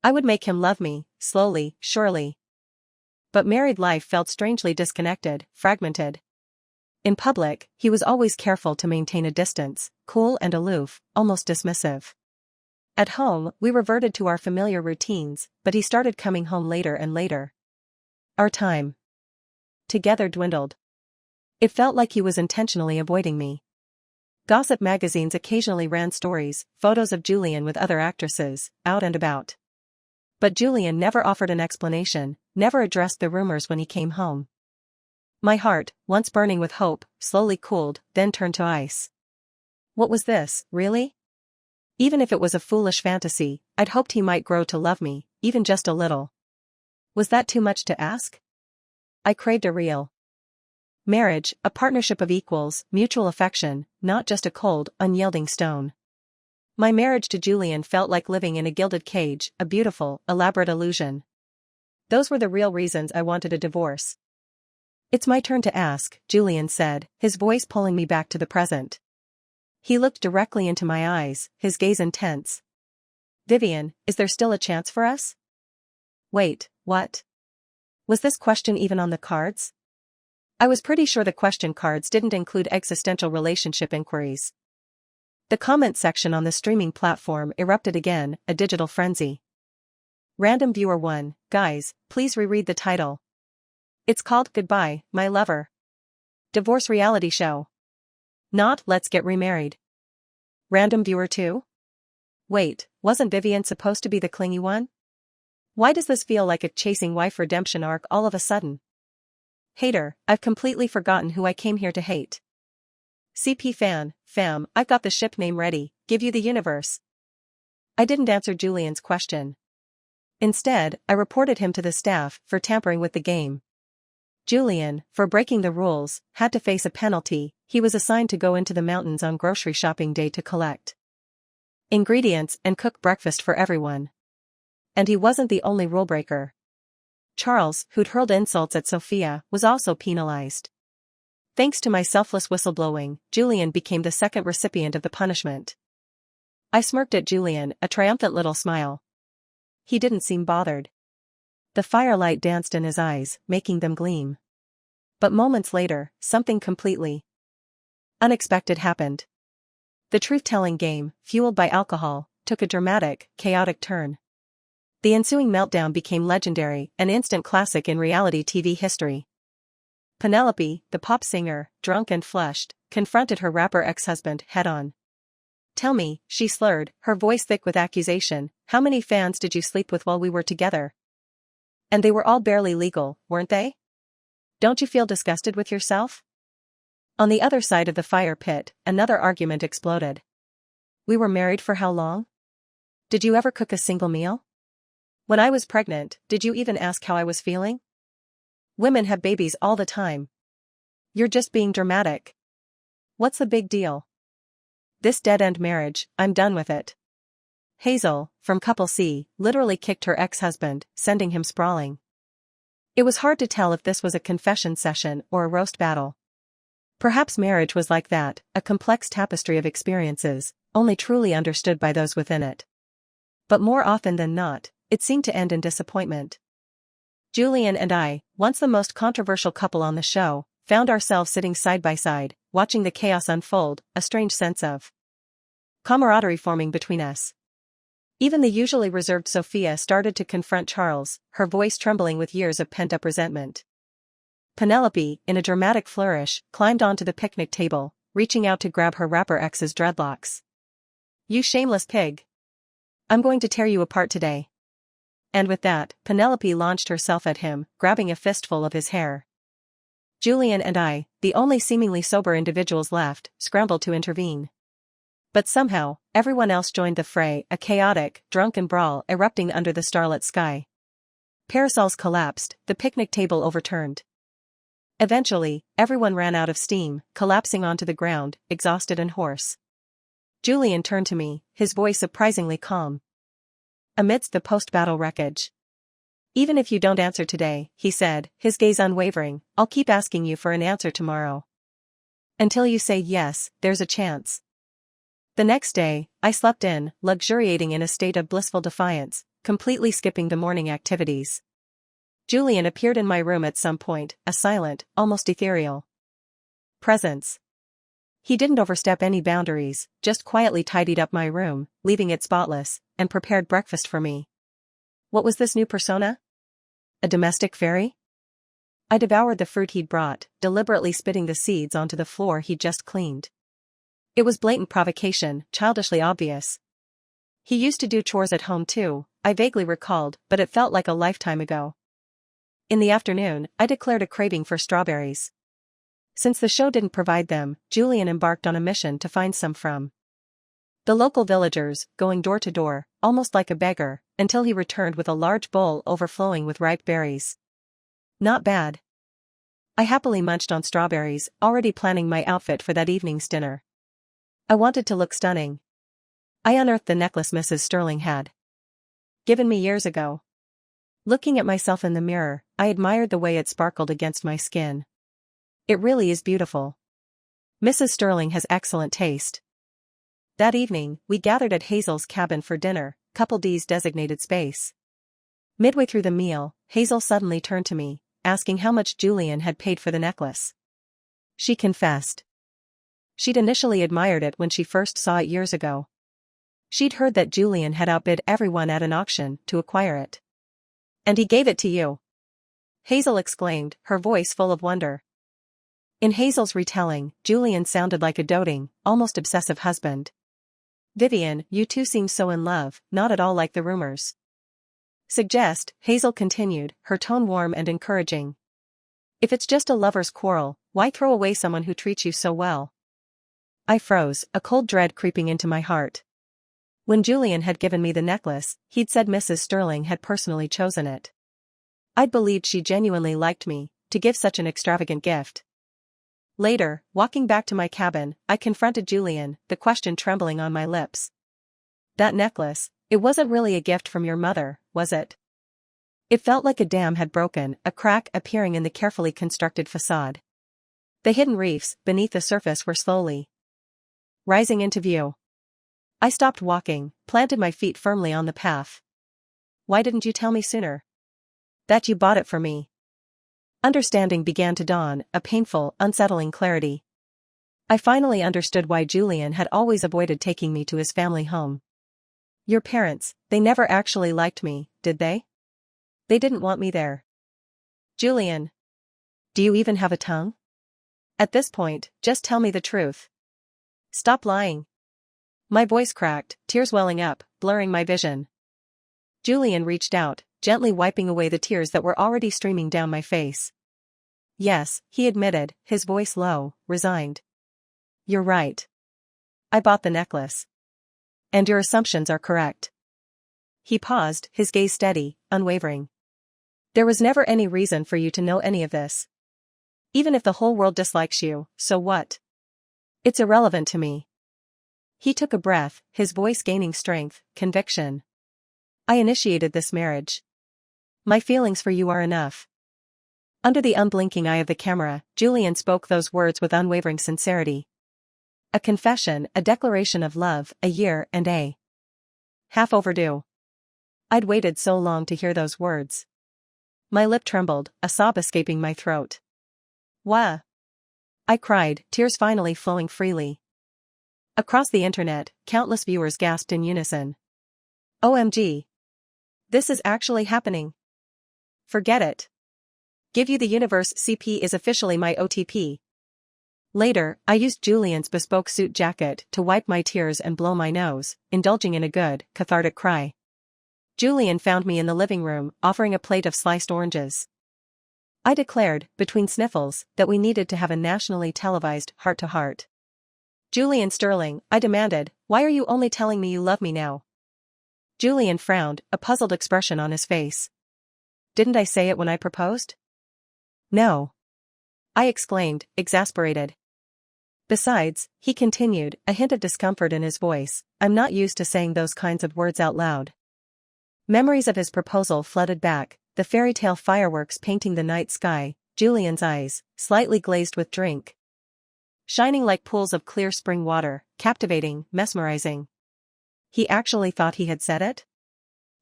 I would make him love me, slowly, surely. But married life felt strangely disconnected, fragmented. In public, he was always careful to maintain a distance, cool and aloof, almost dismissive. At home, we reverted to our familiar routines, but he started coming home later and later. Our time together dwindled. It felt like he was intentionally avoiding me. Gossip magazines occasionally ran stories, photos of Julian with other actresses, out and about. But Julian never offered an explanation, never addressed the rumors when he came home. My heart, once burning with hope, slowly cooled, then turned to ice. What was this, really? Even if it was a foolish fantasy, I'd hoped he might grow to love me, even just a little. Was that too much to ask? I craved a real marriage, a partnership of equals, mutual affection, not just a cold, unyielding stone. My marriage to Julian felt like living in a gilded cage, a beautiful, elaborate illusion. Those were the real reasons I wanted a divorce. It's my turn to ask, Julian said, his voice pulling me back to the present. He looked directly into my eyes, his gaze intense. Vivian, is there still a chance for us? Wait, what? Was this question even on the cards? I was pretty sure the question cards didn't include existential relationship inquiries. The comment section on the streaming platform erupted again, a digital frenzy. Random Viewer 1, guys, please reread the title. It's called Goodbye, My Lover. Divorce reality show. Not Let's Get Remarried. Random Viewer 2? Wait, wasn't Vivian supposed to be the clingy one? Why does this feel like a chasing wife redemption arc all of a sudden? Hater, I've completely forgotten who I came here to hate. CP fam, I've got the ship name ready, give you the universe. I didn't answer Julian's question. Instead, I reported him to the staff for tampering with the game. Julian, for breaking the rules, had to face a penalty. He was assigned to go into the mountains on grocery shopping day to collect ingredients and cook breakfast for everyone. And he wasn't the only rule-breaker. Charles, who'd hurled insults at Sophia, was also penalized. Thanks to my selfless whistleblowing, Julian became the second recipient of the punishment. I smirked at Julian, a triumphant little smile. He didn't seem bothered. The firelight danced in his eyes, making them gleam. But moments later, something completely unexpected happened. The truth-telling game, fueled by alcohol, took a dramatic, chaotic turn. The ensuing meltdown became legendary, an instant classic in reality TV history. Penelope, the pop singer, drunk and flushed, confronted her rapper ex-husband head-on. Tell me, she slurred, her voice thick with accusation, how many fans did you sleep with while we were together? And they were all barely legal, weren't they? Don't you feel disgusted with yourself? On the other side of the fire pit, another argument exploded. We were married for how long? Did you ever cook a single meal? When I was pregnant, did you even ask how I was feeling? Women have babies all the time. You're just being dramatic. What's the big deal? This dead-end marriage, I'm done with it. Hazel, from Couple C, literally kicked her ex-husband, sending him sprawling. It was hard to tell if this was a confession session or a roast battle. Perhaps marriage was like that, a complex tapestry of experiences, only truly understood by those within it. But more often than not, it seemed to end in disappointment. Julian and I, once the most controversial couple on the show, found ourselves sitting side by side, watching the chaos unfold, a strange sense of camaraderie forming between us. Even the usually reserved Sophia started to confront Charles, her voice trembling with years of pent-up resentment. Penelope, in a dramatic flourish, climbed onto the picnic table, reaching out to grab her rapper ex's dreadlocks. "You shameless pig. I'm going to tear you apart today." And with that, Penelope launched herself at him, grabbing a fistful of his hair. Julian and I, the only seemingly sober individuals left, scrambled to intervene. But somehow, everyone else joined the fray, a chaotic, drunken brawl erupting under the starlit sky. Parasols collapsed, the picnic table overturned. Eventually, everyone ran out of steam, collapsing onto the ground, exhausted and hoarse. Julian turned to me, his voice surprisingly calm. Amidst the post-battle wreckage. "Even if you don't answer today," he said, his gaze unwavering, "I'll keep asking you for an answer tomorrow. Until you say yes, there's a chance." The next day, I slept in, luxuriating in a state of blissful defiance, completely skipping the morning activities. Julian appeared in my room at some point, a silent, almost ethereal presence. He didn't overstep any boundaries, just quietly tidied up my room, leaving it spotless, and prepared breakfast for me. What was this new persona? A domestic fairy? I devoured the fruit he'd brought, deliberately spitting the seeds onto the floor he'd just cleaned. It was blatant provocation, childishly obvious. He used to do chores at home too, I vaguely recalled, but it felt like a lifetime ago. In the afternoon, I declared a craving for strawberries. Since the show didn't provide them, Julian embarked on a mission to find some from the local villagers, going door to door, almost like a beggar, until he returned with a large bowl overflowing with ripe berries. Not bad. I happily munched on strawberries, already planning my outfit for that evening's dinner. I wanted to look stunning. I unearthed the necklace Mrs. Sterling had given me years ago. Looking at myself in the mirror, I admired the way it sparkled against my skin. It really is beautiful. Mrs. Sterling has excellent taste. That evening, we gathered at Hazel's cabin for dinner, Couple D's designated space. Midway through the meal, Hazel suddenly turned to me, asking how much Julian had paid for the necklace. She confessed. She'd initially admired it when she first saw it years ago. She'd heard that Julian had outbid everyone at an auction to acquire it. "And he gave it to you?" Hazel exclaimed, her voice full of wonder. In Hazel's retelling, Julian sounded like a doting, almost obsessive husband. "Vivian, you two seem so in love, not at all like the rumors suggest," Hazel continued, her tone warm and encouraging. "If it's just a lover's quarrel, why throw away someone who treats you so well?" I froze, a cold dread creeping into my heart. When Julian had given me the necklace, he'd said Mrs. Sterling had personally chosen it. I'd believed she genuinely liked me, to give such an extravagant gift. Later, walking back to my cabin, I confronted Julian, the question trembling on my lips. "That necklace, it wasn't really a gift from your mother, was it?" It felt like a dam had broken, a crack appearing in the carefully constructed facade. The hidden reefs beneath the surface were slowly rising into view. I stopped walking, planted my feet firmly on the path. "Why didn't you tell me sooner?" "That you bought it for me." Understanding began to dawn, a painful, unsettling clarity. I finally understood why Julian had always avoided taking me to his family home. "Your parents, they never actually liked me, did they? They didn't want me there." "Julian. Do you even have a tongue? At this point, just tell me the truth. Stop lying." My voice cracked, tears welling up, blurring my vision. Julian reached out, gently wiping away the tears that were already streaming down my face. "Yes," he admitted, his voice low, resigned. "You're right. I bought the necklace. And your assumptions are correct." He paused, his gaze steady, unwavering. "There was never any reason for you to know any of this. Even if the whole world dislikes you, so what? It's irrelevant to me." He took a breath, his voice gaining strength, conviction. "I initiated this marriage. My feelings for you are enough." Under the unblinking eye of the camera, Julian spoke those words with unwavering sincerity. A confession, a declaration of love, a year and a half overdue. I'd waited so long to hear those words. My lip trembled, a sob escaping my throat. Wah! I cried, tears finally flowing freely. Across the internet, countless viewers gasped in unison. OMG! This is actually happening. Forget it. Give you the universe CP is officially my OTP. Later, I used Julian's bespoke suit jacket to wipe my tears and blow my nose, indulging in a good, cathartic cry. Julian found me in the living room, offering a plate of sliced oranges. I declared, between sniffles, that we needed to have a nationally televised heart-to-heart. Julian Sterling, I demanded, why are you only telling me you love me now? Julian frowned, a puzzled expression on his face. Didn't I say it when I proposed? No. I exclaimed, exasperated. Besides, he continued, a hint of discomfort in his voice, I'm not used to saying those kinds of words out loud. Memories of his proposal flooded back, the fairy tale fireworks painting the night sky, Julian's eyes, slightly glazed with drink, shining like pools of clear spring water, captivating, mesmerizing. He actually thought he had said it?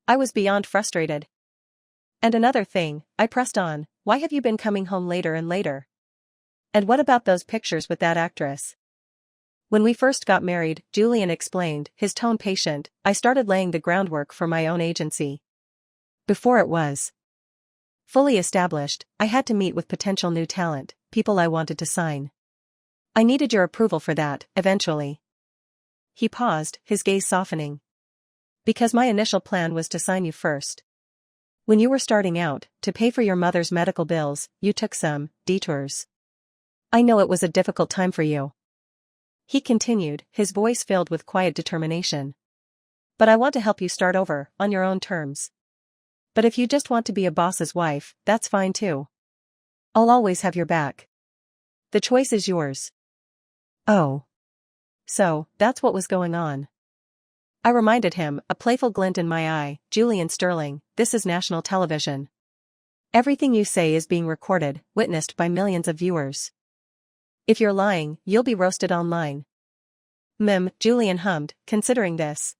I was beyond frustrated. And another thing, I pressed on, why have you been coming home later and later? And what about those pictures with that actress? When we first got married, Julian explained, his tone patient, I started laying the groundwork for my own agency. Before it was fully established, I had to meet with potential new talent, people I wanted to sign. I needed your approval for that, eventually. He paused, his gaze softening. Because my initial plan was to sign you first. When you were starting out, to pay for your mother's medical bills, you took some detours. I know it was a difficult time for you. He continued, his voice filled with quiet determination. But I want to help you start over, on your own terms. But if you just want to be a boss's wife, that's fine too. I'll always have your back. The choice is yours. Oh. So, that's what was going on. I reminded him, a playful glint in my eye, Julian Sterling, this is national television. Everything you say is being recorded, witnessed by millions of viewers. If you're lying, you'll be roasted online. Julian hummed, considering this.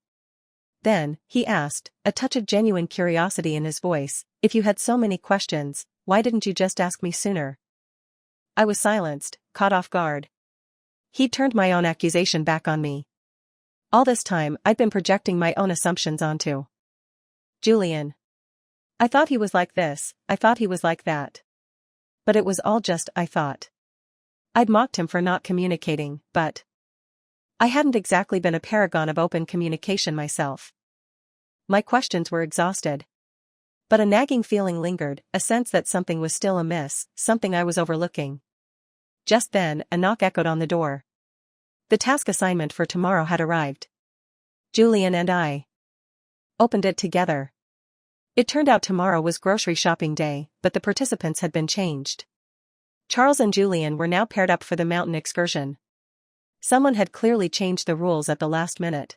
Then, he asked, a touch of genuine curiosity in his voice, if you had so many questions, why didn't you just ask me sooner? I was silenced, caught off guard. He turned my own accusation back on me. All this time, I'd been projecting my own assumptions onto Julian. I thought he was like this, I thought he was like that. But it was all just, I thought. I'd mocked him for not communicating, but I hadn't exactly been a paragon of open communication myself. My questions were exhausted. But a nagging feeling lingered, a sense that something was still amiss, something I was overlooking. Just then, a knock echoed on the door. The task assignment for tomorrow had arrived. Julian and I opened it together. It turned out tomorrow was grocery shopping day, but the participants had been changed. Charles and Julian were now paired up for the mountain excursion. Someone had clearly changed the rules at the last minute.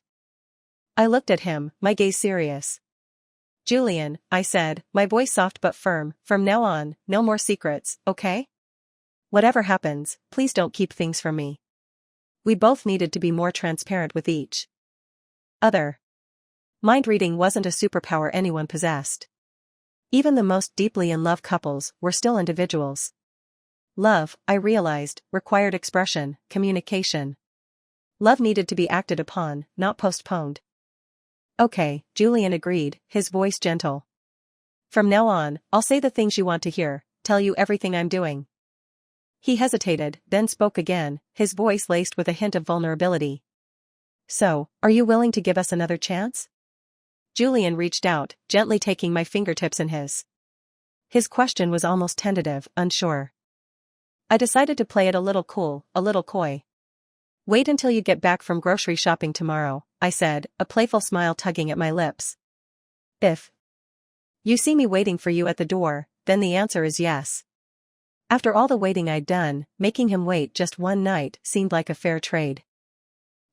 I looked at him, my gaze serious. Julian, I said, my voice soft but firm, from now on, no more secrets, okay? Whatever happens, please don't keep things from me. We both needed to be more transparent with each other. Mind reading wasn't a superpower anyone possessed. Even the most deeply in love couples were still individuals. Love, I realized, required expression, communication. Love needed to be acted upon, not postponed. Okay, Julian agreed, his voice gentle. From now on, I'll say the things you want to hear, tell you everything I'm doing. He hesitated, then spoke again, his voice laced with a hint of vulnerability. So, are you willing to give us another chance? Julian reached out, gently taking my fingertips in his. His question was almost tentative, unsure. I decided to play it a little cool, a little coy. Wait until you get back from grocery shopping tomorrow, I said, a playful smile tugging at my lips. If you see me waiting for you at the door, then the answer is yes. After all the waiting I'd done, making him wait just one night seemed like a fair trade.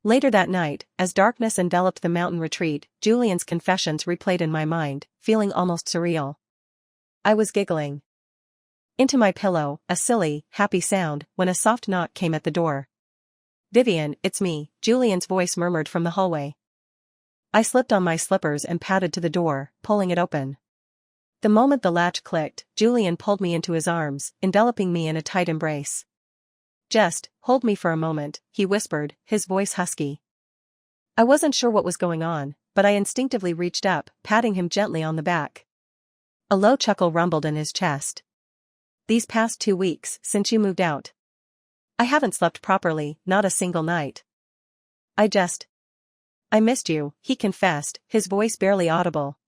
Later that night, as darkness enveloped the mountain retreat, Julian's confessions replayed in my mind, feeling almost surreal. I was giggling into my pillow, a silly, happy sound, when a soft knock came at the door. Vivian, it's me, Julian's voice murmured from the hallway. I slipped on my slippers and padded to the door, pulling it open. The moment the latch clicked, Julian pulled me into his arms, enveloping me in a tight embrace. "Just hold me for a moment," he whispered, his voice husky. I wasn't sure what was going on, but I instinctively reached up, patting him gently on the back. A low chuckle rumbled in his chest. "These past 2 weeks, since you moved out, I haven't slept properly, not a single night. I missed you," he confessed, his voice barely audible.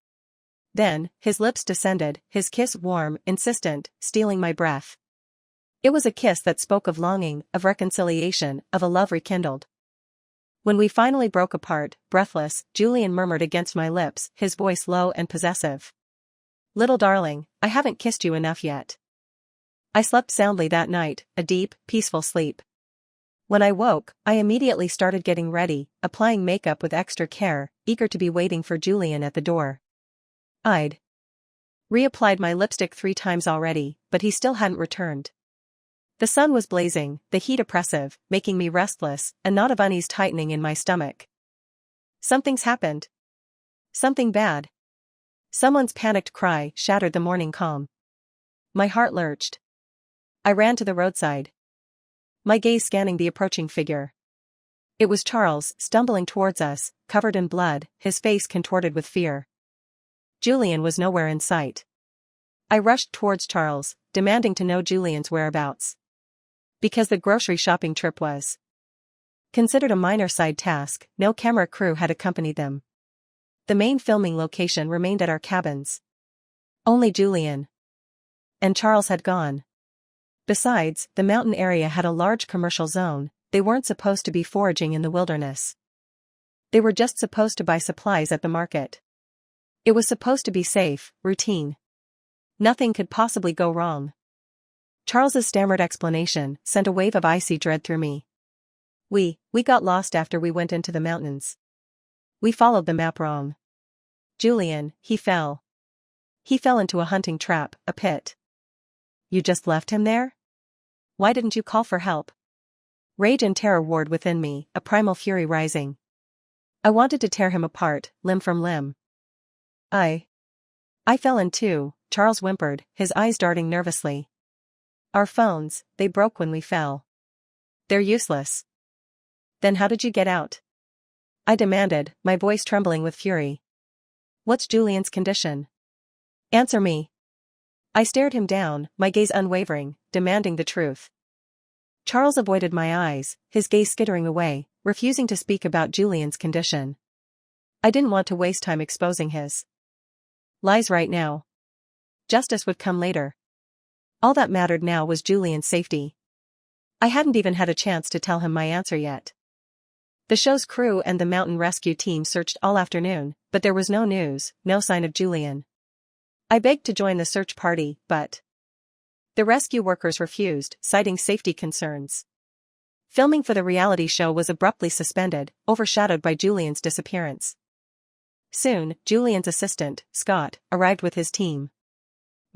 Then, his lips descended, his kiss warm, insistent, stealing my breath. It was a kiss that spoke of longing, of reconciliation, of a love rekindled. When we finally broke apart, breathless, Julian murmured against my lips, his voice low and possessive. "Little darling, I haven't kissed you enough yet." I slept soundly that night, a deep, peaceful sleep. When I woke, I immediately started getting ready, applying makeup with extra care, eager to be waiting for Julian at the door. I'd reapplied my lipstick 3 times already, but he still hadn't returned. The sun was blazing, the heat oppressive, making me restless, a knot of unease tightening in my stomach. Something's happened. Something bad. Someone's panicked cry shattered the morning calm. My heart lurched. I ran to the roadside, my gaze scanning the approaching figure. It was Charles, stumbling towards us, covered in blood, his face contorted with fear. Julian was nowhere in sight. I rushed towards Charles, demanding to know Julian's whereabouts. Because the grocery shopping trip was considered a minor side task, no camera crew had accompanied them. The main filming location remained at our cabins. Only Julian and Charles had gone. Besides, the mountain area had a large commercial zone. They weren't supposed to be foraging in the wilderness. They were just supposed to buy supplies at the market. It was supposed to be safe, routine. Nothing could possibly go wrong. Charles's stammered explanation sent a wave of icy dread through me. We got lost after we went into the mountains. We followed the map wrong. Julian, he fell. He fell into a hunting trap, a pit. You just left him there? Why didn't you call for help? Rage and terror warred within me, a primal fury rising. I wanted to tear him apart, limb from limb. I fell in too, Charles whimpered, his eyes darting nervously. Our phones, they broke when we fell. They're useless. Then how did you get out? I demanded, my voice trembling with fury. What's Julian's condition? Answer me. I stared him down, my gaze unwavering, demanding the truth. Charles avoided my eyes, his gaze skittering away, refusing to speak about Julian's condition. I didn't want to waste time exposing his lies right now. Justice would come later. All that mattered now was Julian's safety. I hadn't even had a chance to tell him my answer yet. The show's crew and the mountain rescue team searched all afternoon, but there was no news, no sign of Julian. I begged to join the search party, but the rescue workers refused, citing safety concerns. Filming for the reality show was abruptly suspended, overshadowed by Julian's disappearance. Soon, Julian's assistant, Scott, arrived with his team.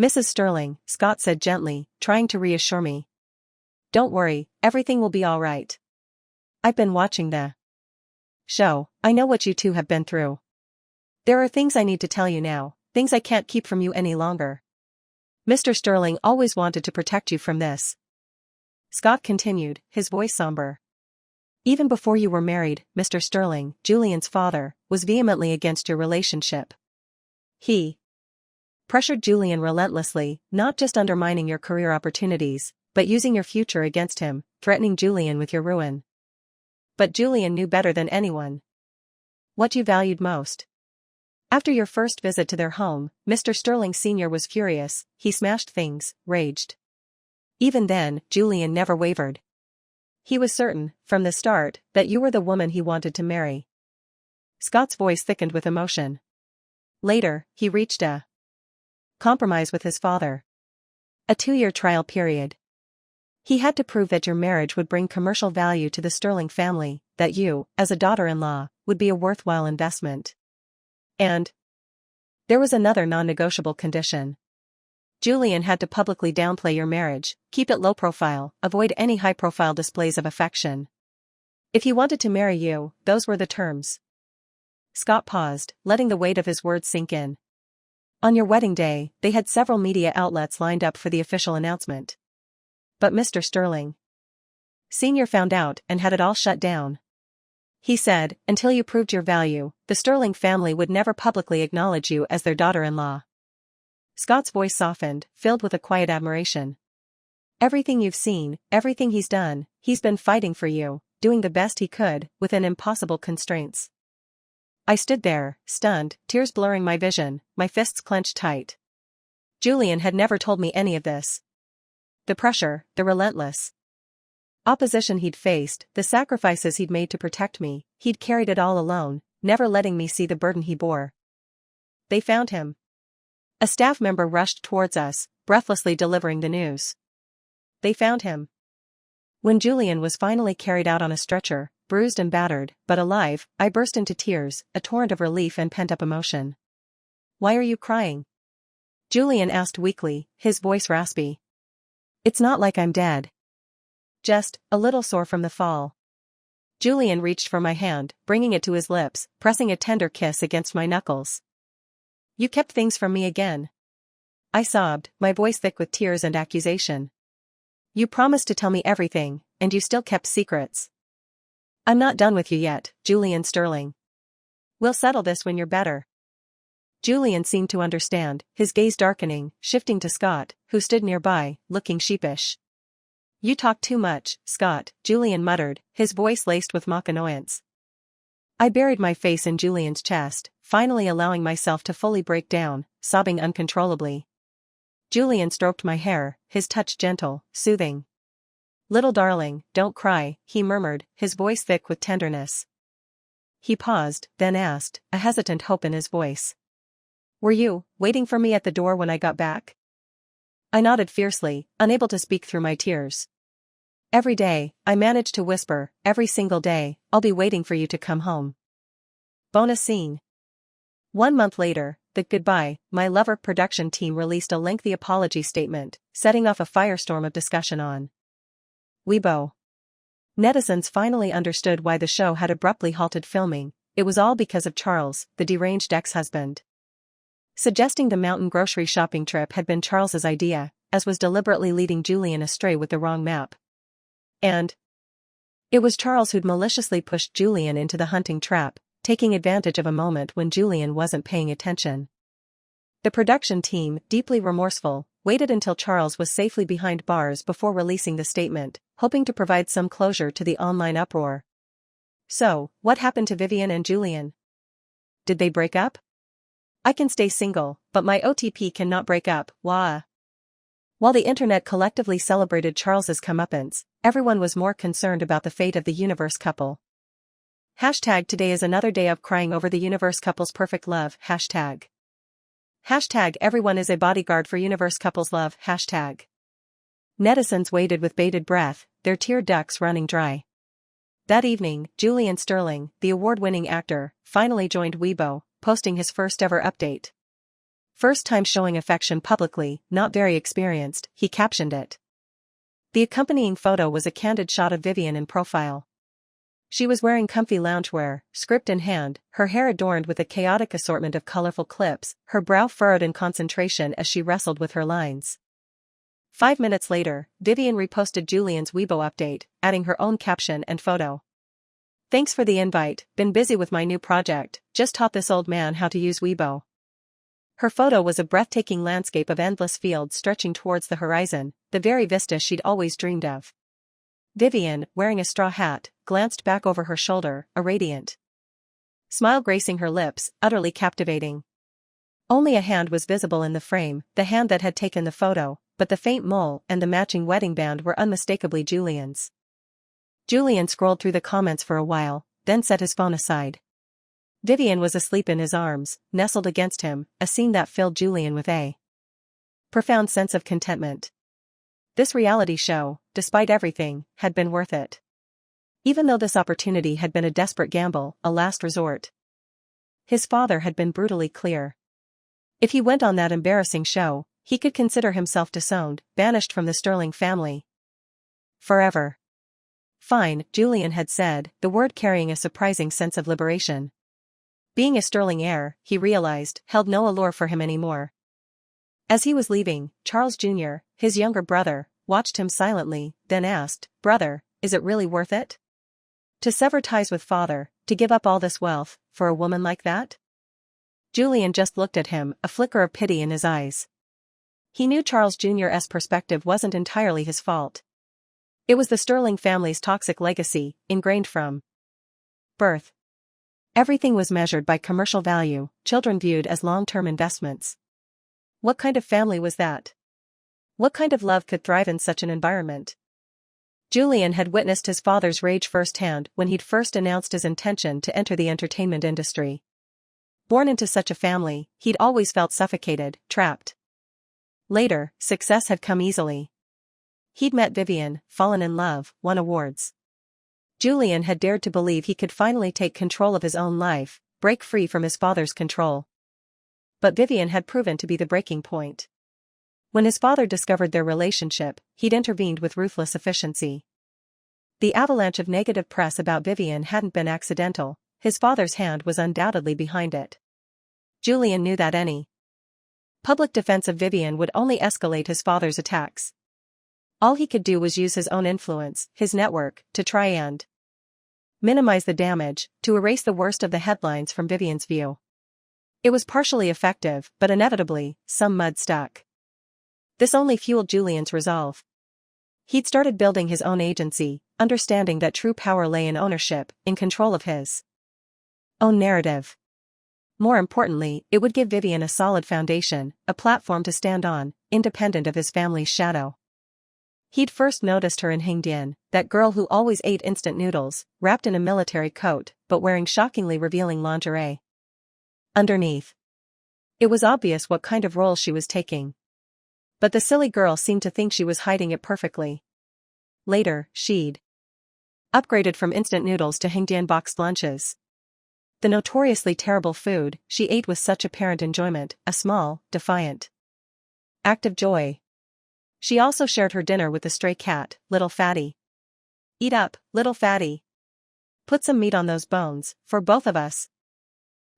Mrs. Sterling, Scott said gently, trying to reassure me. Don't worry, everything will be all right. I've been watching the show, I know what you two have been through. There are things I need to tell you now, things I can't keep from you any longer. Mr. Sterling always wanted to protect you from this. Scott continued, his voice somber. Even before you were married, Mr. Sterling, Julian's father, was vehemently against your relationship. He pressured Julian relentlessly, not just undermining your career opportunities, but using your future against him, threatening Julian with your ruin. But Julian knew better than anyone what you valued most. After your first visit to their home, Mr. Sterling Sr. was furious, he smashed things, raged. Even then, Julian never wavered. He was certain, from the start, that you were the woman he wanted to marry. Scott's voice thickened with emotion. Later, he reached a compromise with his father. A 2-year trial period. He had to prove that your marriage would bring commercial value to the Sterling family, that you, as a daughter-in-law, would be a worthwhile investment. And there was another non-negotiable condition. Julian had to publicly downplay your marriage, keep it low profile, avoid any high-profile displays of affection. If he wanted to marry you, those were the terms. Scott paused, letting the weight of his words sink in. On your wedding day, they had several media outlets lined up for the official announcement. But Mr. Sterling Sr. found out and had it all shut down. He said, until you proved your value, the Sterling family would never publicly acknowledge you as their daughter-in-law. Scott's voice softened, filled with a quiet admiration. Everything you've seen, everything he's done, he's been fighting for you, doing the best he could, within impossible constraints. I stood there, stunned, tears blurring my vision, my fists clenched tight. Julian had never told me any of this. The pressure, the relentless opposition he'd faced, the sacrifices he'd made to protect me, he'd carried it all alone, never letting me see the burden he bore. They found him. A staff member rushed towards us, breathlessly delivering the news. They found him. When Julian was finally carried out on a stretcher, bruised and battered, but alive, I burst into tears, a torrent of relief and pent-up emotion. Why are you crying? Julian asked weakly, his voice raspy. It's not like I'm dead. Just a little sore from the fall. Julian reached for my hand, bringing it to his lips, pressing a tender kiss against my knuckles. You kept things from me again. I sobbed, my voice thick with tears and accusation. You promised to tell me everything, and you still kept secrets. I'm not done with you yet, Julian Sterling. We'll settle this when you're better. Julian seemed to understand, his gaze darkening, shifting to Scott, who stood nearby, looking sheepish. You talk too much, Scott, Julian muttered, his voice laced with mock annoyance. I buried my face in Julian's chest, finally allowing myself to fully break down, sobbing uncontrollably. Julian stroked my hair, his touch gentle, soothing. Little darling, don't cry, he murmured, his voice thick with tenderness. He paused, then asked, a hesitant hope in his voice. Were you waiting for me at the door when I got back? I nodded fiercely, unable to speak through my tears. Every day, I managed to whisper, every single day, I'll be waiting for you to come home. Bonus scene. 1 month later, the Goodbye, My Lover production team released a lengthy apology statement, setting off a firestorm of discussion on Weibo. Netizens finally understood why the show had abruptly halted filming. It was all because of Charles, the deranged ex-husband. Suggesting the mountain grocery shopping trip had been Charles's idea, as was deliberately leading Julian astray with the wrong map. And it was Charles who'd maliciously pushed Julian into the hunting trap, taking advantage of a moment when Julian wasn't paying attention. The production team, deeply remorseful, waited until Charles was safely behind bars before releasing the statement, hoping to provide some closure to the online uproar. So, what happened to Vivian and Julian? Did they break up? I can stay single, but my OTP cannot break up, wah. While the internet collectively celebrated Charles's comeuppance, everyone was more concerned about the fate of the Universe couple. Hashtag today is another day of crying over the Universe couple's perfect love, hashtag. Hashtag everyone is a bodyguard for Universe couple's love, hashtag. Netizens waited with bated breath, their tear ducts running dry. That evening, Julian Sterling, the award-winning actor, finally joined Weibo, posting his first-ever update. First time showing affection publicly, not very experienced, he captioned it. The accompanying photo was a candid shot of Vivian in profile. She was wearing comfy loungewear, script in hand, her hair adorned with a chaotic assortment of colorful clips, her brow furrowed in concentration as she wrestled with her lines. 5 minutes later, Vivian reposted Julian's Weibo update, adding her own caption and photo. Thanks for the invite, been busy with my new project, just taught this old man how to use Weibo. Her photo was a breathtaking landscape of endless fields stretching towards the horizon, the very vista she'd always dreamed of. Vivian, wearing a straw hat, glanced back over her shoulder, a radiant smile gracing her lips, utterly captivating. Only a hand was visible in the frame, the hand that had taken the photo, but the faint mole and the matching wedding band were unmistakably Julian's. Julian scrolled through the comments for a while, then set his phone aside. Vivian was asleep in his arms, nestled against him, a scene that filled Julian with a profound sense of contentment. This reality show, despite everything, had been worth it. Even though this opportunity had been a desperate gamble, a last resort. His father had been brutally clear. If he went on that embarrassing show, he could consider himself disowned, banished from the Sterling family. Forever. Fine, Julian had said, the word carrying a surprising sense of liberation. Being a Sterling heir, he realized, held no allure for him anymore. As he was leaving, Charles Jr., his younger brother, watched him silently, then asked, "Brother, is it really worth it? To sever ties with father, to give up all this wealth, for a woman like that?" Julian just looked at him, a flicker of pity in his eyes. He knew Charles Jr.'s perspective wasn't entirely his fault. It was the Sterling family's toxic legacy, ingrained from birth. Everything was measured by commercial value, children viewed as long-term investments. What kind of family was that? What kind of love could thrive in such an environment? Julian had witnessed his father's rage firsthand when he'd first announced his intention to enter the entertainment industry. Born into such a family, he'd always felt suffocated, trapped. Later, success had come easily. He'd met Vivian, fallen in love, won awards. Julian had dared to believe he could finally take control of his own life, break free from his father's control. But Vivian had proven to be the breaking point. When his father discovered their relationship, he'd intervened with ruthless efficiency. The avalanche of negative press about Vivian hadn't been accidental, his father's hand was undoubtedly behind it. Julian knew that any public defense of Vivian would only escalate his father's attacks. All he could do was use his own influence, his network, to try and minimize the damage, to erase the worst of the headlines from Vivian's view. It was partially effective, but inevitably, some mud stuck. This only fueled Julian's resolve. He'd started building his own agency, understanding that true power lay in ownership, in control of his own narrative. More importantly, it would give Vivian a solid foundation, a platform to stand on, independent of his family's shadow. He'd first noticed her in Hingdian, that girl who always ate instant noodles, wrapped in a military coat, but wearing shockingly revealing lingerie underneath. It was obvious what kind of role she was taking. But the silly girl seemed to think she was hiding it perfectly. Later, she'd upgraded from instant noodles to Hingdian boxed lunches. The notoriously terrible food she ate with such apparent enjoyment, a small, defiant act of joy. She also shared her dinner with the stray cat, Little Fatty. "Eat up, Little Fatty. Put some meat on those bones, for both of us."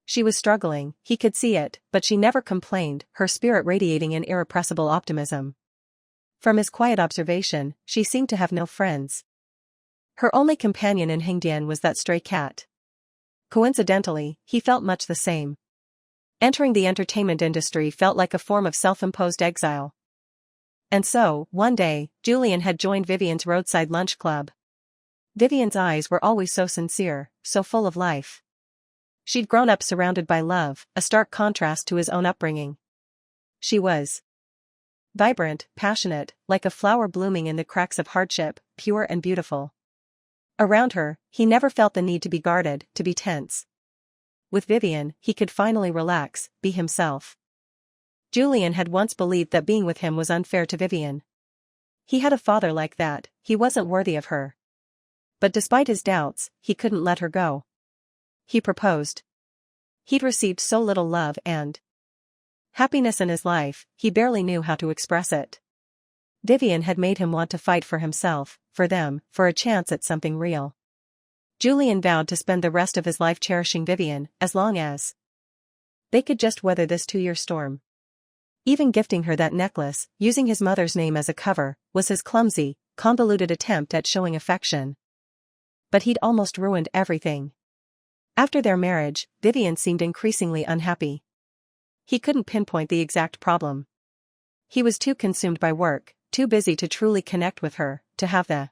She was struggling, he could see it, but she never complained, her spirit radiating an irrepressible optimism. From his quiet observation, she seemed to have no friends. Her only companion in Hingdian was that stray cat. Coincidentally, he felt much the same. Entering the entertainment industry felt like a form of self-imposed exile. And so, one day, Julian had joined Vivian's roadside lunch club. Vivian's eyes were always so sincere, so full of life. She'd grown up surrounded by love, a stark contrast to his own upbringing. She was vibrant, passionate, like a flower blooming in the cracks of hardship, pure and beautiful. Around her, he never felt the need to be guarded, to be tense. With Vivian, he could finally relax, be himself. Julian had once believed that being with him was unfair to Vivian. He had a father like that, he wasn't worthy of her. But despite his doubts, he couldn't let her go. He proposed. He'd received so little love and happiness in his life, he barely knew how to express it. Vivian had made him want to fight for himself, for them, for a chance at something real. Julian vowed to spend the rest of his life cherishing Vivian, as long as they could just weather this 2-year storm. Even gifting her that necklace, using his mother's name as a cover, was his clumsy, convoluted attempt at showing affection. But he'd almost ruined everything. After their marriage, Vivian seemed increasingly unhappy. He couldn't pinpoint the exact problem. He was too consumed by work, too busy to truly connect with her, to have the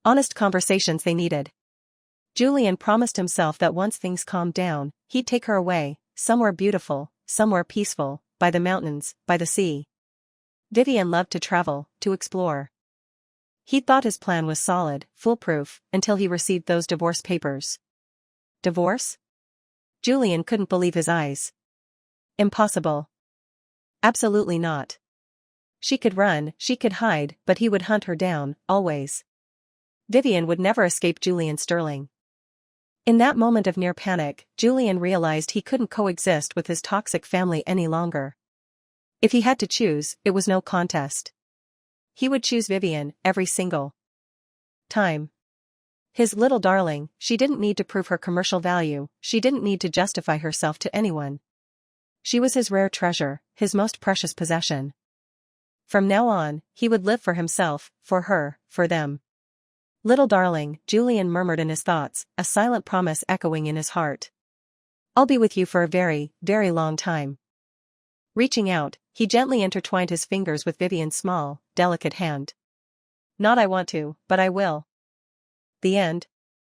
honest conversations they needed. Julian promised himself that once things calmed down, he'd take her away, somewhere beautiful, somewhere peaceful, by the mountains, by the sea. Vivian loved to travel, to explore. He'd thought his plan was solid, foolproof, until he received those divorce papers. Divorce? Julian couldn't believe his eyes. Impossible. Absolutely not. She could run, she could hide, but he would hunt her down, always. Vivian would never escape Julian Sterling. In that moment of near panic, Julian realized he couldn't coexist with his toxic family any longer. If he had to choose, it was no contest. He would choose Vivian, every single time. His little darling, she didn't need to prove her commercial value, she didn't need to justify herself to anyone. She was his rare treasure, his most precious possession. From now on, he would live for himself, for her, for them. Little darling, Julian murmured in his thoughts, a silent promise echoing in his heart. I'll be with you for a very, very long time. Reaching out, he gently intertwined his fingers with Vivian's small, delicate hand. Not I want to, but I will. The end.